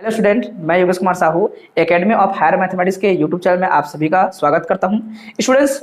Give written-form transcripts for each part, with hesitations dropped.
Hello student, मैं Yogesh Kumar Sahu academy of higher mathematics के YouTube channel में आप सभी का स्वागत करता हूं। स्टूडेंट्स,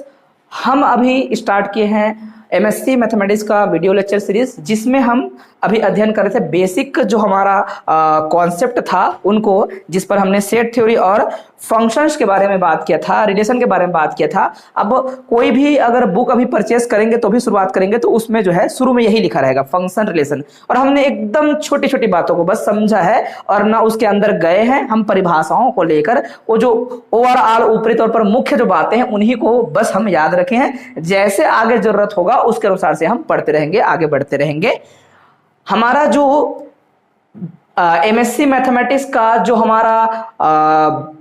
हम अभी स्टार्ट किए हैं एमएससी मैथमेटिक्स का वीडियो लेक्चर सीरीज, जिसमें हम अभी अध्ययन कर रहे थे बेसिक जो हमारा कॉन्सेप्ट था उनको, जिस पर हमने सेट थ्योरी और फंक्शंस के बारे में बात किया था, रिलेशन के बारे में बात किया था। अब कोई भी अगर बुक अभी परचेस करेंगे तो भी शुरुआत करेंगे तो उसमें जो है शुरू में यही लिखा रहेगा फंक्शन रिलेशन, और हमने एकदम छोटी छोटी बातों को बस समझा है और ना उसके अंदर गए हैं। हम परिभाषाओं को लेकर वो जो ओवरऑल ऊपरी तौर पर मुख्य जो बातें हैं उन्हीं को बस हम याद रखे हैं। जैसे आगे जरूरत होगा उसके अनुसार से हम पढ़ते रहेंगे, आगे बढ़ते रहेंगे। हमारा जो एमएससी मैथमेटिक्स का जो हमारा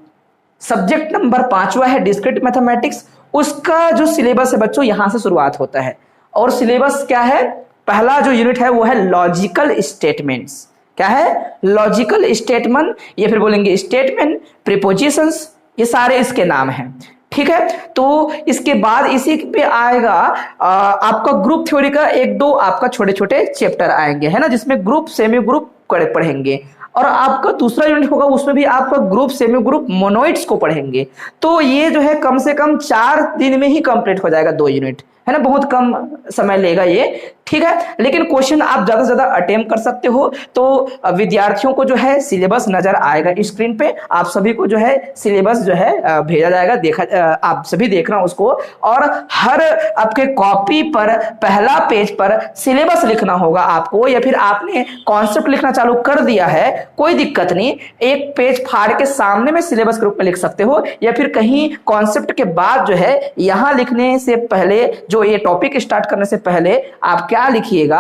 सब्जेक्ट नंबर 5वां है डिस्क्रीट मैथमेटिक्स, उसका जो सिलेबस है बच्चों यहां से शुरुआत होता है। और सिलेबस क्या है? पहला जो यूनिट है वो है लॉजिकल स्टेटमेंट्स। क्या है? लॉजिकल स्टेटमेंट, या फिर बोलेंगे स्टेटमेंट, प्रीपोजिशंस, ये सारे इसके नाम हैं। ठीक है, तो इसके बाद इसी पे आएगा आपका ग्रुप थ्योरी का एक दो आपका छोटे छोटे चैप्टर आएंगे, है ना, जिसमें ग्रुप सेमी ग्रुप पढ़ेंगे। और आपका दूसरा यूनिट होगा उसमें भी आपका ग्रुप सेमी ग्रुप मोनोइड्स को पढ़ेंगे। तो ये जो है कम से कम 4 दिन में ही कंप्लीट हो जाएगा 2 यूनिट, है ना, बहुत कम समय लेगा ये। ठीक है, लेकिन क्वेश्चन आप ज्यादा से ज्यादा अटेम्प्ट कर सकते हो। तो विद्यार्थियों को जो है सिलेबस नजर आएगा स्क्रीन पे, आप सभी को जो है सिलेबस जो है भेजा जाएगा, आप सभी देखना उसको। और हर आपके कॉपी पर पहला पेज पर सिलेबस लिखना होगा आपको, या फिर आपने कॉन्सेप्ट लिखना चालू कर दिया है कोई दिक्कत नहीं, एक पेज फाड़ के सामने में सिलेबस के रूप में लिख सकते हो, या फिर कहीं कॉन्सेप्ट के बाद जो है यहां लिखने से पहले, जो ये टॉपिक स्टार्ट करने से पहले आप क्या लिखिएगा,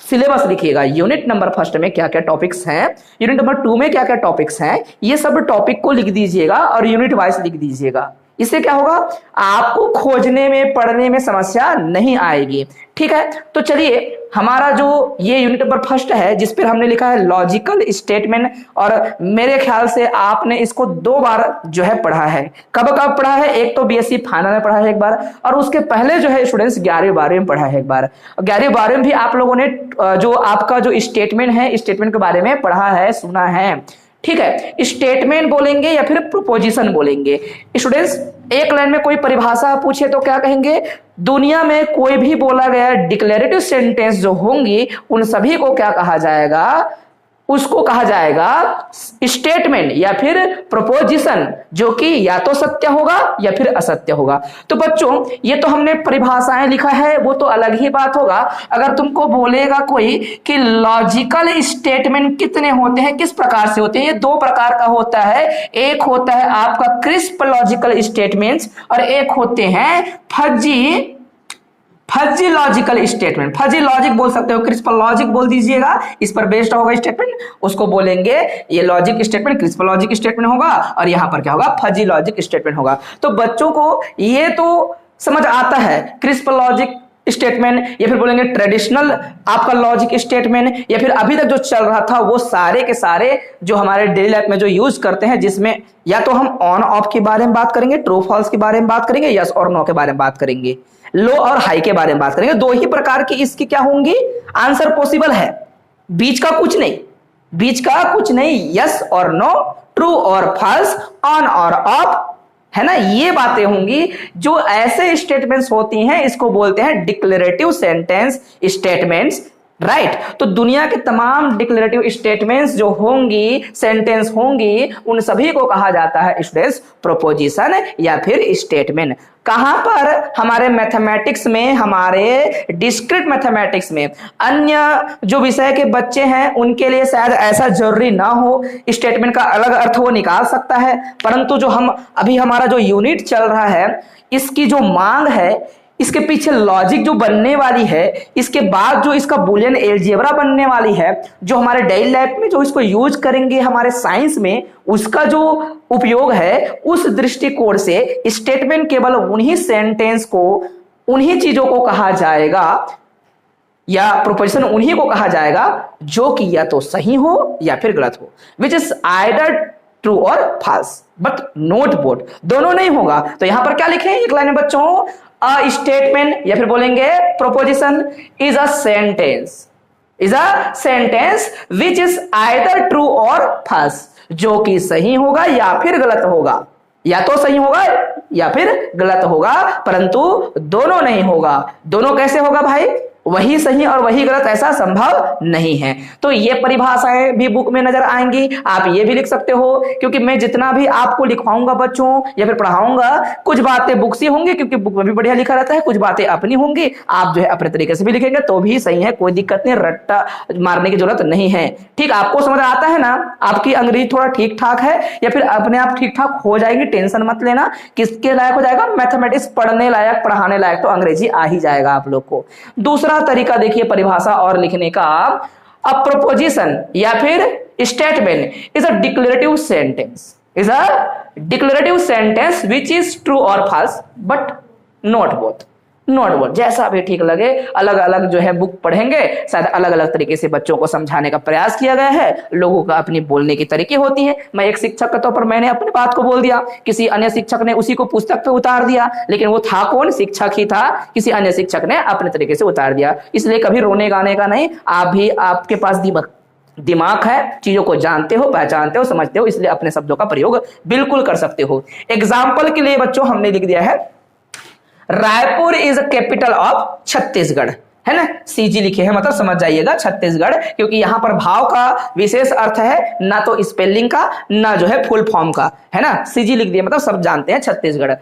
सिलेबस लिखिएगा। यूनिट नंबर फर्स्ट में क्या क्या टॉपिक्स हैं, यूनिट नंबर 2 में क्या क्या टॉपिक्स हैं, ये सब टॉपिक को लिख दीजिएगा और यूनिट वाइज लिख दीजिएगा। इससे क्या होगा, आपको खोजने में पढ़ने में समस्या नहीं आएगी। ठीक है, तो चलिए हमारा जो ये यूनिट नंबर फर्स्ट है जिस पर हमने लिखा है लॉजिकल स्टेटमेंट, और मेरे ख्याल से आपने इसको 2 बार जो है पढ़ा है। कब कब पढ़ा है? एक तो बीएससी फाइनल में पढ़ा है एक बार, और उसके पहले जो है स्टूडेंट्स 11वीं 12वीं में पढ़ा है एक बार। 11वीं 12वीं में भी आप लोगों ने जो आपका जो स्टेटमेंट है, स्टेटमेंट के बारे में पढ़ा है, सुना है। ठीक है, स्टेटमेंट बोलेंगे या फिर प्रोपोजिशन बोलेंगे। स्टूडेंट्स, एक लाइन में कोई परिभाषा पूछे तो क्या कहेंगे? दुनिया में कोई भी बोला गया डिक्लेरेटिव सेंटेंस जो होंगी उन सभी को क्या कहा जाएगा? उसको कहा जाएगा स्टेटमेंट या फिर प्रोपोजिशन, जो कि या तो सत्य होगा या फिर असत्य होगा। तो बच्चों, ये तो हमने परिभाषाएं लिखा है, वो तो अलग ही बात होगा। अगर तुमको बोलेगा कोई कि लॉजिकल स्टेटमेंट कितने होते हैं, किस प्रकार से होते हैं, ये 2 प्रकार का होता है। एक होता है आपका क्रिस्प लॉजिकल स्टेटमेंट्स, और एक होते हैं fuzzy logical statement. Fuzzy logic बोल सकते हो, क्रिस्प लॉजिक बोल दीजिएगा, इस पर बेस्ड होगा स्टेटमेंट, उसको बोलेंगे ये logic statement, crisp logic statement होगा, और यहां पर क्या होगा, फजी लॉजिक स्टेटमेंट होगा। तो बच्चों को ये तो समझ आता है क्रिस्प लॉजिक स्टेटमेंट, या फिर बोलेंगे ट्रेडिशनल आपका लॉजिक स्टेटमेंट, या फिर अभी तक जो चल रहा था वो सारे के सारे जो हमारे डेली लाइफ में जो यूज करते हैं, जिसमें या तो हम ऑन ऑफ के बारे में बात करेंगे, ट्रू फॉल्स के बारे में बात करेंगे, यस और नो के बारे में बात करेंगे, लो और हाई के बारे में बात करेंगे। 2 ही प्रकार की इसकी क्या होंगी आंसर पॉसिबल है, बीच का कुछ नहीं, बीच का कुछ नहीं, यस और नो, ट्रू और फॉल्स, ऑन और ऑफ, है ना, ये बातें होंगी। जो ऐसे स्टेटमेंट्स होती हैं इसको बोलते हैं डिक्लेरेटिव सेंटेंस स्टेटमेंट्स, राइट। तो दुनिया के तमाम डिक्लेरेटिव स्टेटमेंट्स जो होंगी, सेंटेंस होंगी, उन सभी को कहा जाता है स्टूडेंट्स प्रोपोजिशन या फिर स्टेटमेंट। कहां पर? हमारे मैथमेटिक्स में, हमारे डिस्क्रीट मैथमेटिक्स में। अन्य जो विषय के बच्चे हैं उनके लिए शायद ऐसा जरूरी ना हो, स्टेटमेंट का अलग अर्थ वो निकाल सकता है, परंतु जो हम अभी हमारा जो यूनिट चल रहा है इसकी जो मांग है, इसके पीछे लॉजिक जो बनने वाली है, इसके बाद जो इसका बुलियन अलजेब्रा बनने वाली है, जो हमारे डेली लाइफ में जो इसको यूज करेंगे हमारे साइंस में, उसका जो उपयोग है, उस दृष्टिकोण से स्टेटमेंट केवल उन्हीं सेंटेंस को, उन्हीं चीजों को कहा जाएगा, या प्रोपोजिशन उन्हीं को कहा जाएगा जो कि या तो सही हो या फिर गलत हो, विच इज आइदर ट्रू और फॉल्स, बट नॉट बोथ, दोनों नहीं होगा। तो यहां पर क्या लिखे एक लाइन में बच्चों? अ स्टेटमेंट या फिर बोलेंगे proposition is a sentence, is a sentence which is either true or false. जो कि सही होगा या फिर गलत होगा, या तो सही होगा या फिर गलत होगा, परंतु दोनों नहीं होगा। दोनों कैसे होगा भाई? वही सही और वही गलत ऐसा संभव नहीं है। तो ये परिभाषाएं भी बुक में नजर आएंगी, आप ये भी लिख सकते हो, क्योंकि मैं जितना भी आपको लिखवाऊंगा बच्चों या फिर पढ़ाऊंगा, कुछ बातें बुक से होंगी क्योंकि बुक में भी बढ़िया लिखा रहता है, कुछ बातें अपनी होंगी, आप जो है अपने तरीके से भी लिखेंगे तो भी सही है, कोई दिक्कत नहीं, रट्टा मारने की जरूरत नहीं है। ठीक, आपको समझ आता है ना? आपकी अंग्रेजी थोड़ा ठीक ठाक है या फिर अपने आप ठीक ठाक हो जाएगी, टेंशन मत लेना। किसके लायक हो जाएगा? मैथमेटिक्स पढ़ने लायक, पढ़ाने लायक तो अंग्रेजी आ ही जाएगा आप लोग को। दूसरा तरीका देखिए परिभाषा और लिखने का, अ प्रोपोजिशन या फिर statement is a declarative sentence, is a declarative sentence which is true और false but not both, not both, जैसा भी ठीक लगे। अलग अलग जो है बुक पढ़ेंगे, शायद अलग अलग तरीके से बच्चों को समझाने का प्रयास किया गया है। लोगों का अपनी बोलने की तरीके होती है। मैं एक शिक्षक के तौर पर मैंने अपनी बात को बोल दिया, किसी अन्य शिक्षक ने उसी को पुस्तक पे उतार दिया, लेकिन वो था कौन? शिक्षक ही था, किसी अन्य शिक्षक ने अपने तरीके से उतार दिया। इसलिए कभी रोने गाने का नहीं, आप भी, आपके पास दिमाग है, चीजों को जानते हो, पहचानते हो, समझते हो, इसलिए अपने शब्दों का प्रयोग बिल्कुल कर सकते हो। एग्जाम्पल के लिए बच्चों हमने लिख दिया है, Raipur is capital of Chhattisgarh, है ना? सीजी लिखे हैं, मतलब समझ जाइएगा छत्तीसगढ़, क्योंकि यहां पर भाव का विशेष अर्थ है, ना तो स्पेलिंग का ना जो है फुल फॉर्म का, है ना? सीजी लिख दिया, मतलब सब जानते हैं छत्तीसगढ़।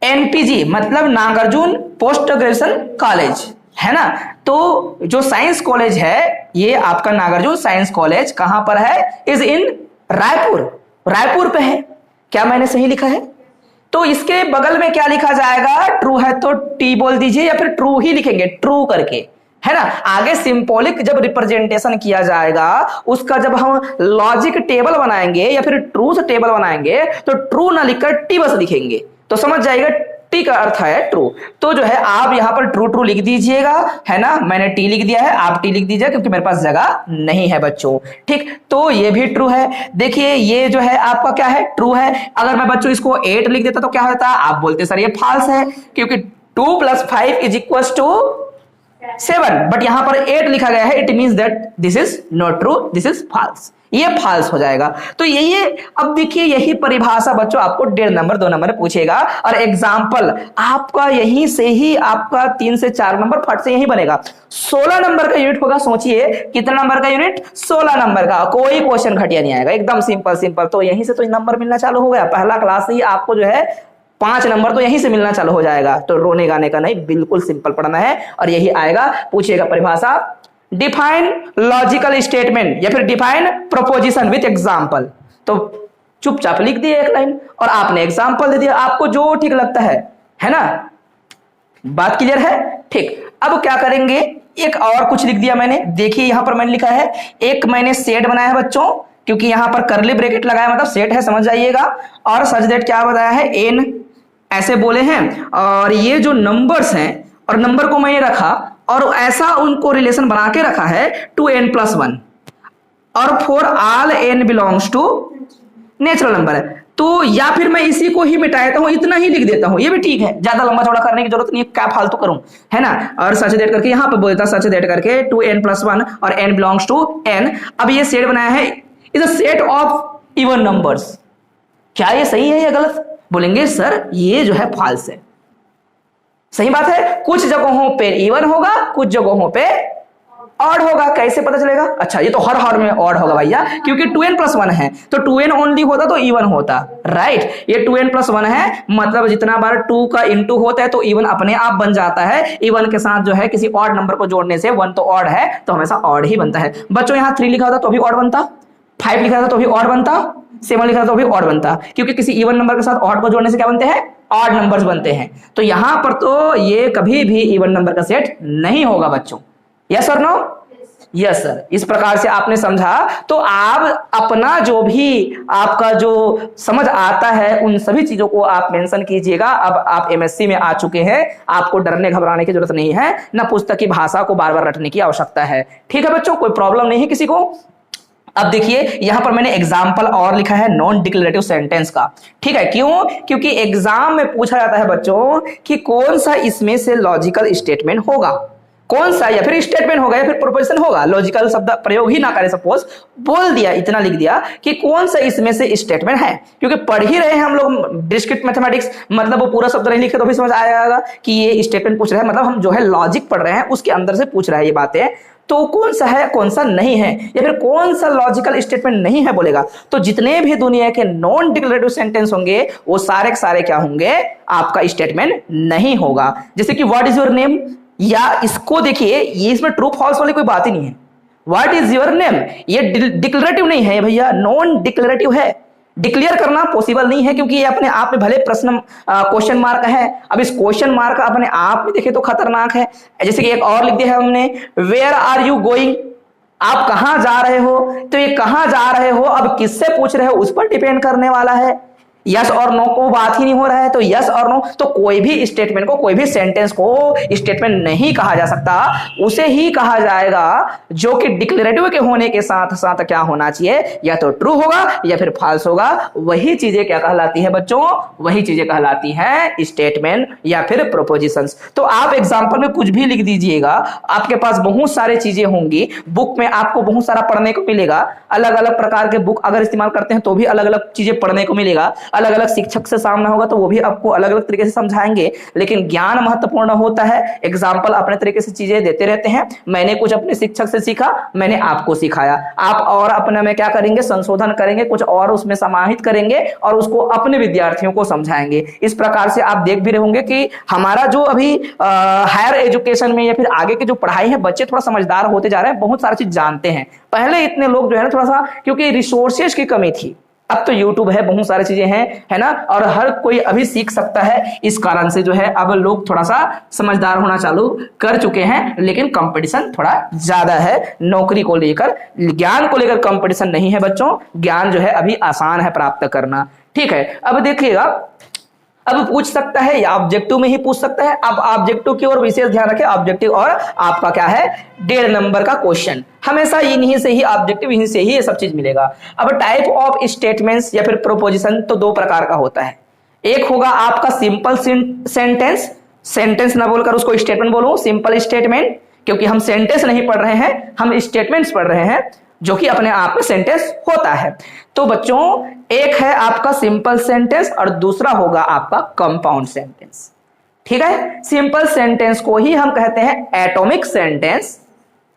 एनपीजी मतलब नागार्जुन पोस्ट ग्रेजुएशन कॉलेज, है ना? तो जो साइंस कॉलेज है ये आपका नागार्जुन साइंस कॉलेज कहां पर है? इज इन रायपुर, रायपुर पे है। क्या मैंने सही लिखा है? तो इसके बगल में क्या लिखा जाएगा? ट्रू है तो टी बोल दीजिए या फिर ट्रू ही लिखेंगे, ट्रू करके, है ना? आगे सिंबॉलिक जब रिप्रेजेंटेशन किया जाएगा, उसका जब हम लॉजिक टेबल बनाएंगे या फिर ट्रूथ टेबल बनाएंगे, तो ट्रू ना लिखकर टी बस लिखेंगे, तो समझ जाइएगा टी का अर्थ है ट्रू। तो जो है आप यहां पर ट्रू ट्रू लिख दीजिएगा, है ना? मैंने टी लिख दिया है, आप टी लिख दीजिए क्योंकि मेरे पास जगह नहीं है बच्चों। ठीक, तो ये भी ट्रू है। देखिए ये जो है आपका क्या है? ट्रू है। अगर मैं बच्चों इसको 8 लिख देता तो क्या होता? आप बोलते सर ये फॉल्स है, क्योंकि 2 + 5 इज इक्वल टू 7, बट यहां पर 8 लिखा गया है, it means that this is not true, this is false, ये फॉल्स हो जाएगा। तो यही, अब देखिए यही परिभाषा बच्चों आपको 1.5 नंबर 2 नंबर पूछेगा, और एग्जाम्पल आपका यहीं से ही आपका 3 से 4 नंबर फट से यही बनेगा। 16 नंबर का यूनिट होगा, सोचिए कितना नंबर का यूनिट? 16 नंबर का। कोई क्वेश्चन घटिया नहीं आएगा, एकदम सिंपल सिंपल। तो यहीं से तो नंबर मिलना चालू हो गया, पहला क्लास से ही आपको जो है 5 नंबर तो यहीं से मिलना चालू हो जाएगा। तो रोने गाने का नहीं, बिल्कुल सिंपल पढ़ना है और यही आएगा। पूछिएगा परिभाषा, डिफाइन लॉजिकल स्टेटमेंट या फिर डिफाइन प्रोपोजिशन विथ एग्जाम्पल, तो चुपचाप लिख दिए एक लाइन और आपने एग्जाम्पल दे दिया, आपको जो ठीक लगता है ना? बात क्लियर है? ठीक, अब क्या करेंगे, एक और कुछ लिख दिया मैंने। देखिए यहां पर मैंने लिखा है, एक मैंने सेट बनाया है बच्चों, क्योंकि यहां पर करली ब्रैकेट लगाया मतलब सेट है, समझ जाइएगा। और सच दैट क्या बताया है? एन ऐसे बोले हैं, और ये जो नंबर्स हैं और नंबर को मैंने रखा और ऐसा उनको रिलेशन बना के रखा है 2n+1 और for all n belongs to natural number है। तो या फिर मैं इसी को ही मिटा देता हूं, इतना ही लिख देता हूं, ये भी ठीक है, ज्यादा लंबा चौड़ा करने की जरूरत नहीं है, क्या फालतू करूं, है ना? और सच दैट करके यहां पर बोलता सच दैट करके 2n+1 और n बिलोंग्स टू n। अब ये सेट बनाया है, is a set of even numbers. क्या ये सही है या गलत? बोलेंगे सर ये जो है फॉल्स है। सही बात है, कुछ जगहों पे इवन होगा, कुछ जगहों पे ऑड होगा। कैसे पता चलेगा? अच्छा, ये तो हर में ऑड होगा भैया, क्योंकि 2n+1 है, तो 2n ओनली होता तो इवन होता, राइट? ये 2n+1 है, मतलब जितना बार 2 का इंटू होता है तो इवन अपने आप बन जाता है। इवन के साथ जो है किसी ऑड नंबर को जोड़ने से 1 तो ऑड है तो हमेशा ऑड ही बनता है। बच्चों यहाँ 3 लिखा होता तो भी ऑड बनता, 5 लिखा था तो भी ऑड बनता, 7 लिखा था तो भी ऑड बनता, क्योंकि किसी इवन नंबर के साथ ऑड को जोड़ने से क्या बनते हैं? ऑड नंबर्स बनते हैं। तो यहां पर तो ये कभी भी इवन नंबर का सेट नहीं होगा बच्चों। यस और नो? Yes sir. इस प्रकार से आपने समझा, तो आप अपना जो भी आपका जो समझ आता है उन सभी चीजों को आप मेंशन कीजिएगा। अब आप एमएससी में आ चुके हैं, आपको डरने घबराने की जरूरत नहीं है, ना पुस्तक की भाषा को बार बार रटने की आवश्यकता है। ठीक है बच्चों, कोई प्रॉब्लम नहीं है किसी को? अब देखिए यहां पर मैंने एग्जाम्पल और लिखा है नॉन डिक्लेरेटिव सेंटेंस का। ठीक है, क्यों? क्योंकि एग्जाम में पूछा जाता है बच्चों कि कौन सा इसमें से लॉजिकल स्टेटमेंट होगा, कौन सा, या फिर स्टेटमेंट होगा या फिर प्रोपोजिशन होगा, लॉजिकल शब्द प्रयोग ही ना करे, सपोज बोल दिया, इतना लिख दिया कि कौन सा इसमें से स्टेटमेंट है, क्योंकि पढ़ ही रहे हैं हम लोग डिस्क्रीट मैथमेटिक्स, मतलब वो पूरा शब्द नहीं लिखे तो भी समझ आएगा कि ये स्टेटमेंट पूछ रहा है, मतलब हम जो है लॉजिक पढ़ रहे हैं उसके अंदर से पूछ रहा है ये बातें, तो कौन सा है कौन सा नहीं है, या फिर कौन सा लॉजिकल स्टेटमेंट नहीं है बोलेगा, तो जितने भी दुनिया के नॉन डिक्लेरेटिव सेंटेंस होंगे वो सारे के सारे क्या होंगे, आपका स्टेटमेंट नहीं होगा। जैसे कि व्हाट इज योर नेम, या इसको देखिए, ये इसमें ट्रू फॉल्स वाली कोई बात ही नहीं है। व्हाट इज योर नेम ये डिक्लेरेटिव नहीं है भैया, नॉन डिक्लेरेटिव है, डिक्लेयर करना पॉसिबल नहीं है, क्योंकि ये अपने आप में भले प्रश्न क्वेश्चन मार्क है, अब इस क्वेश्चन मार्क अपने आप में देखे तो खतरनाक है। जैसे कि एक और लिख दिया है हमने, वेयर आर यू गोइंग, आप कहां जा रहे हो, तो ये कहां जा रहे हो अब किससे पूछ रहे हो उस पर डिपेंड करने वाला है, यस और नो को बात ही नहीं हो रहा है, तो यस और नो, तो कोई भी स्टेटमेंट को, कोई भी सेंटेंस को स्टेटमेंट नहीं कहा जा सकता, उसे ही कहा जाएगा जो कि डिक्लेरेटिव के होने के साथ साथ क्या होना चाहिए, या तो ट्रू होगा या फिर फॉल्स होगा, वही चीजें क्या कहलाती है बच्चों, वही चीजें कहलाती हैं स्टेटमेंट या फिर प्रोपोजिशंस। तो आप एग्जांपल में कुछ भी लिख दीजिएगा, आपके पास बहुत सारी चीजें होंगी, बुक में आपको बहुत सारा पढ़ने को मिलेगा, अलग अलग प्रकार के बुक अगर इस्तेमाल करते हैं तो भी अलग अलग चीजें पढ़ने को मिलेगा, अलग अलग शिक्षक से सामना होगा तो वो भी आपको अलग अलग तरीके से समझाएंगे, लेकिन ज्ञान महत्वपूर्ण होता है। एग्जाम्पल अपने तरीके से चीजें देते रहते हैं, मैंने कुछ अपने शिक्षक से सीखा, मैंने आपको सिखाया, आप और अपने में क्या करेंगे, संशोधन करेंगे, कुछ और उसमें समाहित करेंगे और उसको अपने विद्यार्थियों को समझाएंगे। इस प्रकार से आप देख भी रहे होंगे कि हमारा जो अभी हायर एजुकेशन में या फिर आगे की जो पढ़ाई है, बच्चे थोड़ा समझदार होते जा रहे हैं, बहुत सारी चीज जानते हैं। पहले इतने लोग जो है ना थोड़ा सा, क्योंकि रिसोर्सेज की कमी थी, अब तो यूट्यूब है, बहुत सारी चीजें हैं, है ना, और हर कोई अभी सीख सकता है, इस कारण से जो है अब लोग थोड़ा सा समझदार होना चालू कर चुके हैं, लेकिन कंपटीशन थोड़ा ज्यादा है नौकरी को लेकर, ज्ञान को लेकर कंपटीशन नहीं है बच्चों, ज्ञान जो है अभी आसान है प्राप्त करना। ठीक है, अब देखिएगा, अब पूछ सकता है या ऑब्जेक्टिव में ही पूछ सकता है। अब ऑब्जेक्टिव की ओर विशेष ध्यान रखें, ऑब्जेक्टिव और आपका क्या है 1.5 नंबर का क्वेश्चन, हमेशा इन्हीं से ही ऑब्जेक्टिव, इन्हीं से ही ये सब चीज मिलेगा। अब टाइप ऑफ स्टेटमेंट्स या फिर प्रोपोजिशन तो 2 प्रकार का होता है, एक होगा आपका सिंपल सेंटेंस, सेंटेंस ना बोलकर उसको स्टेटमेंट बोलो, सिंपल स्टेटमेंट, क्योंकि हम सेंटेंस नहीं पढ़ रहे हैं, हम स्टेटमेंट्स पढ़ रहे हैं जो कि अपने आप में सेंटेंस होता है। तो बच्चों एक है आपका सिंपल सेंटेंस और दूसरा होगा आपका कंपाउंड सेंटेंस। ठीक है, सिंपल सेंटेंस को ही हम कहते हैं एटॉमिक सेंटेंस,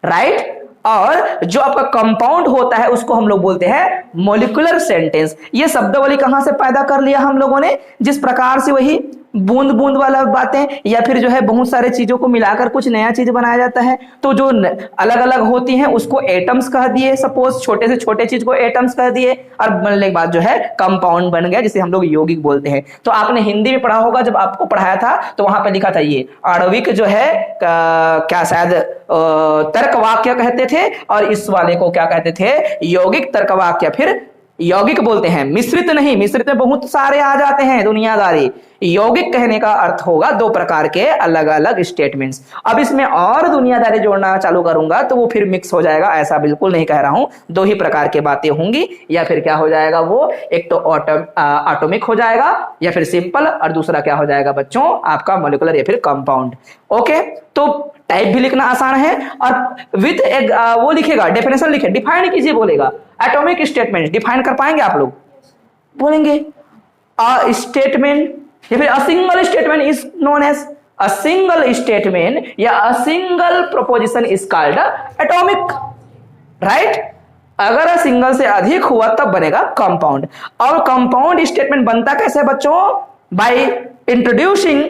राइट, और जो आपका कंपाउंड होता है उसको हम लोग बोलते हैं मॉलिक्यूलर सेंटेंस। ये शब्दावली कहां से पैदा कर लिया हम लोगों ने, जिस प्रकार से वही बूंद बूंद वाला बातें या फिर जो है बहुत सारे चीजों को मिलाकर कुछ नया चीज बनाया जाता है, तो जो अलग अलग होती हैं उसको एटम्स कह दिए, सपोज छोटे से छोटे चीज को एटम्स कह दिए, और बनने के बाद जो है कंपाउंड बन गया, जिसे हम लोग यौगिक बोलते हैं। तो आपने हिंदी में पढ़ा होगा, जब आपको पढ़ाया था तो वहां पे लिखा था ये आणविक जो है क्या शायद तर्क वाक्य कहते थे, और इस वाले को क्या कहते थे, यौगिक तर्क वाक्य, फिर यौगिक बोलते हैं, मिश्रित नहीं, मिश्रित में बहुत सारे आ जाते हैं दुनियादारी, यौगिक कहने का अर्थ होगा 2 प्रकार के अलग अलग स्टेटमेंट्स। अब इसमें और दुनियादारी जोड़ना चालू करूंगा तो वो फिर मिक्स हो जाएगा, ऐसा बिल्कुल नहीं कह रहा हूं, 2 ही प्रकार की बातें होंगी, या फिर क्या हो जाएगा वो, एक तो एटॉमिक हो जाएगा या फिर सिंपल, और दूसरा क्या हो जाएगा बच्चों आपका मॉलिक्यूलर या फिर कंपाउंड। ओके, तो टाइप भी लिखना आसान है, और विद एक वो लिखेगा, डेफिनेशन लिखे, डिफाइन कीजिए बोलेगा, एटॉमिक स्टेटमेंट डिफाइन कर पाएंगे आप लोग, बोलेंगे अ स्टेटमेंट या फिर a single statement is known as a single statement, या a single proposition is called atomic, right. अगर अ सिंगल से अधिक हुआ तब बनेगा कंपाउंड, और कंपाउंड स्टेटमेंट बनता कैसे बच्चों, बाय इंट्रोड्यूसिंग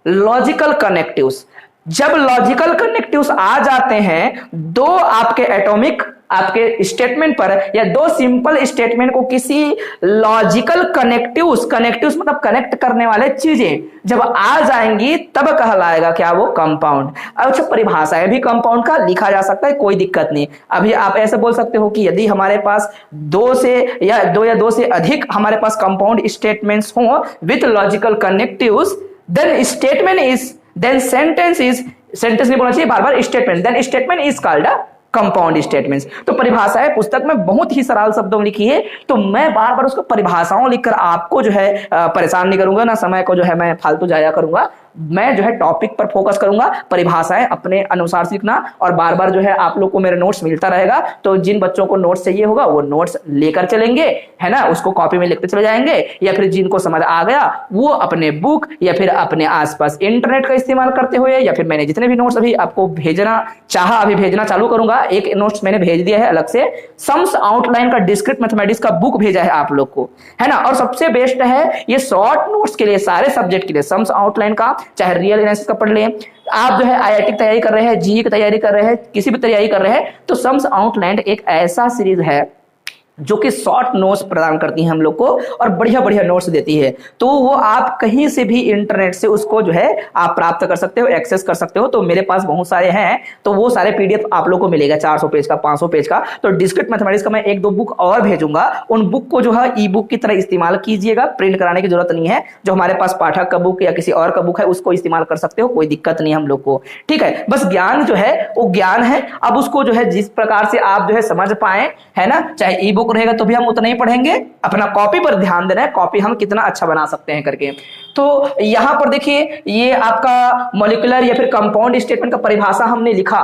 लॉजिकल कनेक्टिव्स। जब लॉजिकल कनेक्टिव्स आ जाते हैं 2 आपके एटॉमिक आपके स्टेटमेंट पर, या 2 सिंपल स्टेटमेंट को किसी लॉजिकल कनेक्टिव्स मतलब कनेक्ट करने वाले चीजें जब आ जाएंगी तब कहलाएगा क्या वो कंपाउंड। अच्छा, परिभाषाएं भी कंपाउंड का लिखा जा सकता है, कोई दिक्कत नहीं। अभी आप ऐसे बोल सकते हो कि यदि हमारे पास 2 या 2 से अधिक हमारे पास कंपाउंड स्टेटमेंट्स हो with logical connectives, then statement is, then sentence नहीं बोलना चाहिए बार बार, statement is called compound statements. तो परिभाषाएं पुस्तक में बहुत ही सरल शब्दों में लिखी है, तो मैं बार बार उसको परिभाषाओं लिखकर आपको जो है परेशान नहीं करूंगा, ना समय को जो है मैं फालतू जाया करूंगा, मैं जो है टॉपिक पर फोकस करूंगा, परिभाषाएं अपने अनुसार सीखना, और बार बार जो है आप लोग को मेरे नोट्स मिलता रहेगा। तो जिन बच्चों को नोट्स चाहिए होगा वो नोट्स लेकर चलेंगे, है ना, उसको कॉपी में लिखते चले जाएंगे, या फिर जिनको समझ आ गया वो अपने बुक या फिर अपने आसपास इंटरनेट का इस्तेमाल करते हुए, या फिर मैंने जितने भी नोट्स अभी आपको भेजना चाहा अभी भेजना चालू करूंगा। एक नोट्स मैंने भेज दिया है अलग से, सम्स आउटलाइन का डिस्क्रीट मैथमेटिक्स का बुक भेजा है आप लोग को, है ना। और सबसे बेस्ट है ये शॉर्ट नोट्स के लिए, सारे सब्जेक्ट के लिए, सम्स आउटलाइन का चाहे रियल एनालिसिस का पढ़ लें, आप जो है आईआईटी की तैयारी कर रहे हैं, जीई की तैयारी कर रहे हैं, किसी भी तैयारी कर रहे हैं, तो सम्स आउटलाइन एक ऐसा सीरीज है जो कि शॉर्ट नोट्स प्रदान करती है हम लोग को और बढ़िया बढ़िया नोट्स देती है। तो वो आप कहीं से भी इंटरनेट से उसको जो है आप प्राप्त कर सकते हो, एक्सेस कर सकते हो। तो मेरे पास बहुत सारे हैं, तो वो सारे पीडीएफ आप लोग को मिलेगा, 400 पेज का, 500 पेज का। तो डिस्क्रीट मैथमेटिक्स का मैं 1-2 बुक और भेजूंगा, उन बुक को जो है ई बुक की तरह इस्तेमाल कीजिएगा, प्रिंट कराने की जरूरत नहीं है। जो हमारे पास पाठक का बुक या किसी और का बुक है उसको इस्तेमाल कर सकते हो, कोई दिक्कत नहीं हम लोग को, ठीक है। बस ज्ञान जो है वो ज्ञान है, अब उसको जो है जिस प्रकार से आप जो है समझ पाए, है ना, चाहे ई बुक रहेगा तो भी हम उतना ही पढ़ेंगे, अपना कॉपी पर ध्यान देना है, कॉपी हम कितना अच्छा बना सकते हैं करके। तो यहां पर देखिए ये आपका मॉलिक्यूलर या फिर कंपाउंड स्टेटमेंट का परिभाषा हमने लिखा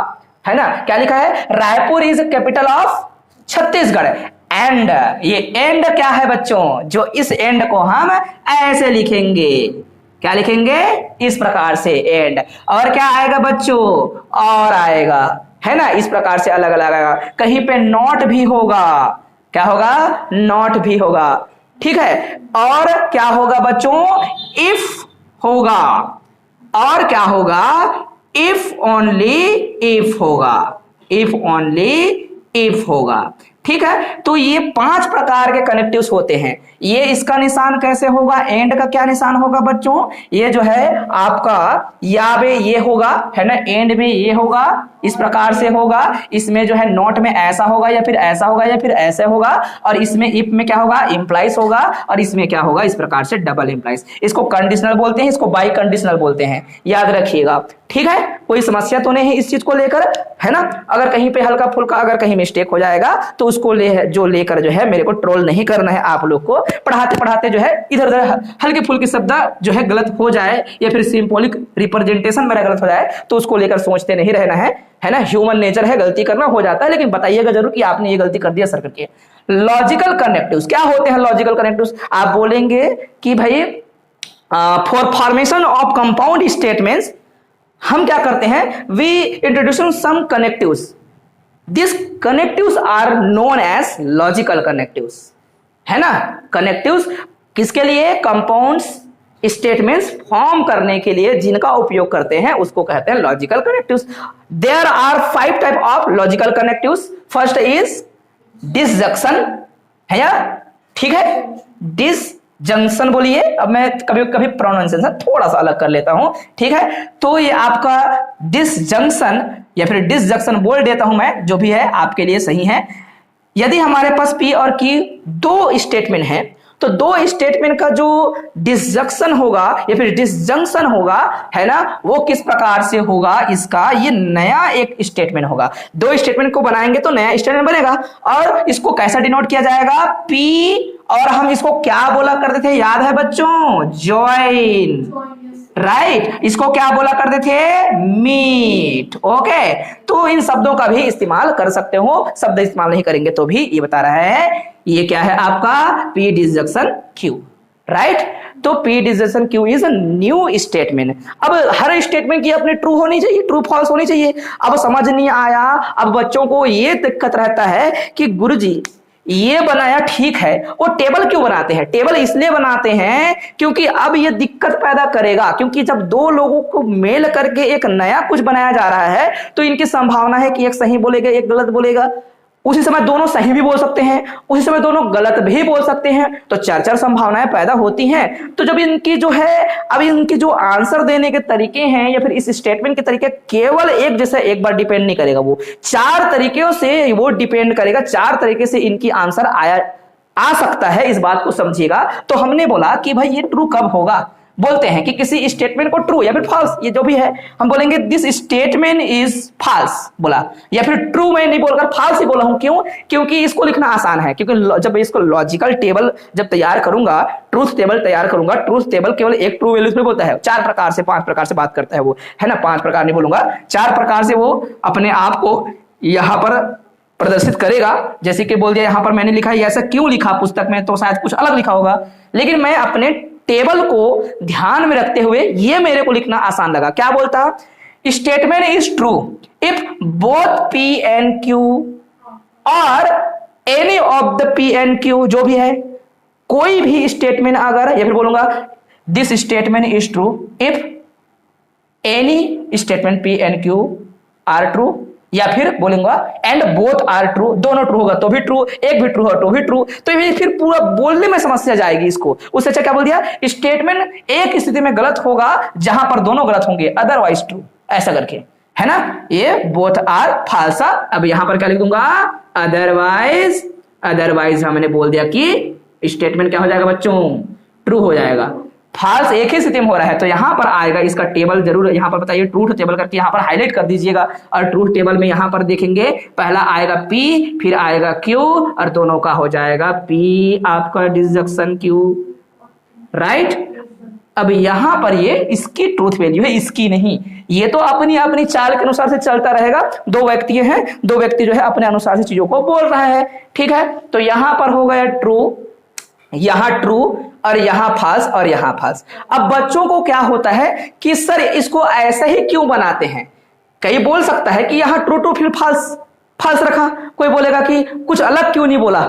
है ना, क्या लिखा है, Raipur is capital of Chhattisgarh. And ये एंड क्या है बच्चों, जो इस एंड को हम ऐसे लिखेंगे, क्या लिखेंगे, इस प्रकार से एंड, और क्या आएगा बच्चों, और आएगा, है ना, इस प्रकार से अलग अलग आएगा। कहीं पे नॉट भी होगा, क्या होगा, नॉट भी होगा, ठीक है। और क्या होगा बच्चों, इफ होगा, और क्या होगा, इफ ओनली इफ होगा, इफ ओनली इफ होगा, ठीक है। तो ये 5 प्रकार के कनेक्टिव्स होते हैं। ये इसका निशान कैसे होगा, एंड का क्या निशान होगा बच्चों, ये जो है आपका या बे ये होगा, है ना, एंड में ये होगा, इस प्रकार से होगा। इसमें जो है नॉट में ऐसा होगा या फिर ऐसा होगा या फिर ऐसे होगा, और इसमें इफ में क्या होगा, इंप्लाइज होगा, और इसमें क्या होगा, इस प्रकार से डबल इंप्लाइज। इसको कंडीशनल बोलते हैं, इसको बाई कंडीशनल बोलते हैं, याद रखिएगा, ठीक है। कोई समस्या तो नहीं है इस चीज को लेकर, है ना। अगर कहीं पे हल्का फुल्का अगर कहीं मिस्टेक हो जाएगा तो उसको लेकर जो है मेरे को ट्रोल नहीं करना है आप लोग को। पढ़ाते पढ़ाते जो है इधर उधर हल्की फुल्की शब्द जो है गलत हो जाए या फिर सिंबॉलिक रिप्रेजेंटेशन मेरा गलत हो जाए तो उसको लेकर सोचते नहीं रहना है ना। ह्यूमन नेचर है, गलती करना हो जाता है, लेकिन बताइएगा जरूर कि आपने ये गलती कर दिया सर करके। लॉजिकल कनेक्टिव्स क्या होते हैं, लॉजिकल कनेक्टिव्स आप बोलेंगे कि भाई for formation of compound statements हम क्या करते हैं, we introducing some connectives, this connectives are known as logical connectives, है ना। कनेक्टिव्स किसके लिए, कंपाउंड्स स्टेटमेंट्स फॉर्म करने के लिए जिनका उपयोग करते हैं उसको कहते हैं logical connectives. There are 5 type of logical connectives. First is disjunction, है या, ठीक है, डिसजंक्शन बोलिए, अब मैं कभी कभी प्रोनाउंसिएशन थोड़ा सा अलग कर लेता हूं, ठीक है। तो ये आपका डिसजंक्शन या फिर डिसजंक्शन बोल देता हूं मैं, जो भी है आपके लिए सही है। यदि हमारे पास पी और की 2 स्टेटमेंट है तो 2 स्टेटमेंट का जो डिसजंक्शन होगा या फिर डिसजंक्शन होगा, है ना, वो किस प्रकार से होगा, इसका ये नया एक स्टेटमेंट होगा। 2 स्टेटमेंट को बनाएंगे तो नया स्टेटमेंट बनेगा, और इसको कैसा डिनोट किया जाएगा, पी, और हम इसको क्या बोला करते थे, याद है बच्चों, जॉइन, राइट। इसको क्या बोला करते थे, मीट, ओके। तो इन शब्दों का भी इस्तेमाल कर सकते हो, शब्द इस्तेमाल नहीं करेंगे तो भी ये बता रहा है, ये क्या है आपका पी डिसजंक्शन क्यू, राइट। तो P disjunction Q is a new statement. अब हर स्टेटमेंट की अपनी ट्रू होनी चाहिए, ट्रू फॉल्स होनी चाहिए। अब समझ नहीं आया, अब बच्चों को ये दिक्कत रहता है कि गुरुजी ये बनाया ठीक है, वो टेबल क्यों बनाते हैं, टेबल इसलिए बनाते हैं क्योंकि अब ये दिक्कत पैदा करेगा, क्योंकि जब 2 लोगों को मेल करके एक नया कुछ बनाया जा रहा है तो इनकी संभावना है कि एक सही बोलेगा एक गलत बोलेगा, उसी समय दोनों सही भी बोल सकते हैं, उसी समय दोनों गलत भी बोल सकते हैं, तो 4 संभावनाएं पैदा होती हैं। तो जब इनकी जो है, अब इनकी जो आंसर देने के तरीके हैं या फिर इस स्टेटमेंट के तरीके केवल एक जैसे एक बार डिपेंड नहीं करेगा, वो 4 तरीकों से वो डिपेंड करेगा, 4 तरीके से इनकी आंसर आ सकता है, इस बात को समझिएगा। तो हमने बोला कि भाई ये ट्रू कब होगा, बोलते हैं कि किसी स्टेटमेंट को ट्रू या फिर फॉल्स, ये जो भी है हम बोलेंगे दिस स्टेटमेंट इज फॉल्स बोला, या फिर ट्रू मैं नहीं बोलकर फॉल्स ही बोला हूं। क्यों? क्योंकि इसको लिखना आसान है, क्योंकि जब इसको लॉजिकल टेबल जब तैयार करूंगा, ट्रूथ टेबल तैयार करूंगा, ट्रूथ टेबल केवल एक ट्रू वैल्यूज पे बोलता है, 4 प्रकार से 5 प्रकार से बात करता है वो, है ना। 5 प्रकार नहीं बोलूंगा, 4 प्रकार से वो अपने आप को यहां पर प्रदर्शित करेगा। जैसे कि बोल दिया यहां पर मैंने लिखा है, ऐसा क्यों लिखा पुस्तक में, तो शायद कुछ अलग लिखा होगा, लेकिन मैं अपने टेबल को ध्यान में रखते हुए ये मेरे को लिखना आसान लगा। क्या बोलता? Statement is true if both P and Q और any of the P and Q, जो भी है कोई भी स्टेटमेंट अगर, या फिर बोलूंगा this statement is true if any statement P and Q R true, या फिर बोलूंगा एंड बोथ आर ट्रू, दोनों ट्रू होगा तो भी ट्रू, एक भी ट्रू हो तो भी ट्रू, तो ये फिर पूरा बोलने में समस्या जाएगी इसको। उससे अच्छा क्या बोल दिया, स्टेटमेंट एक स्थिति में गलत होगा जहां पर दोनों गलत होंगे, अदरवाइज ट्रू, ऐसा करके, है ना। ये बोथ आर फाल्सा। अब यहां पर क्या लिख दूंगा, अदरवाइज। अदरवाइज हमने बोल दिया कि स्टेटमेंट क्या हो जाएगा बच्चों, ट्रू हो जाएगा। फाल्स एक ही स्थिति में हो रहा है तो यहां पर आएगा, इसका टेबल जरूर यहां पर बताइए, ट्रूथ टेबल करके यहां पर हाईलाइट कर दीजिएगा। और ट्रूथ टेबल में यहां पर देखेंगे पहला आएगा P, फिर आएगा Q, और दोनों का हो जाएगा P आपका डिसजंक्शन Q, राइट। अब यहां पर ये इसकी ट्रूथ वैल्यू है, इसकी नहीं। ये तो अपनी अपनी चाल के अनुसार से चलता रहेगा। दो व्यक्ति हैं, दो व्यक्ति जो है अपने अनुसार से चीजों को बोल रहा है, ठीक है। तो यहां पर हो गया ट्रू, यहां ट्रू, और यहां फाल्स, और यहां फाल्स। अब बच्चों को क्या होता है कि सर इसको ऐसा ही क्यों बनाते हैं, कई बोल सकता है कि यहां ट्रू ट्रू फिर फाल्स फाल्स रखा, कोई बोलेगा कि कुछ अलग क्यों नहीं बोला।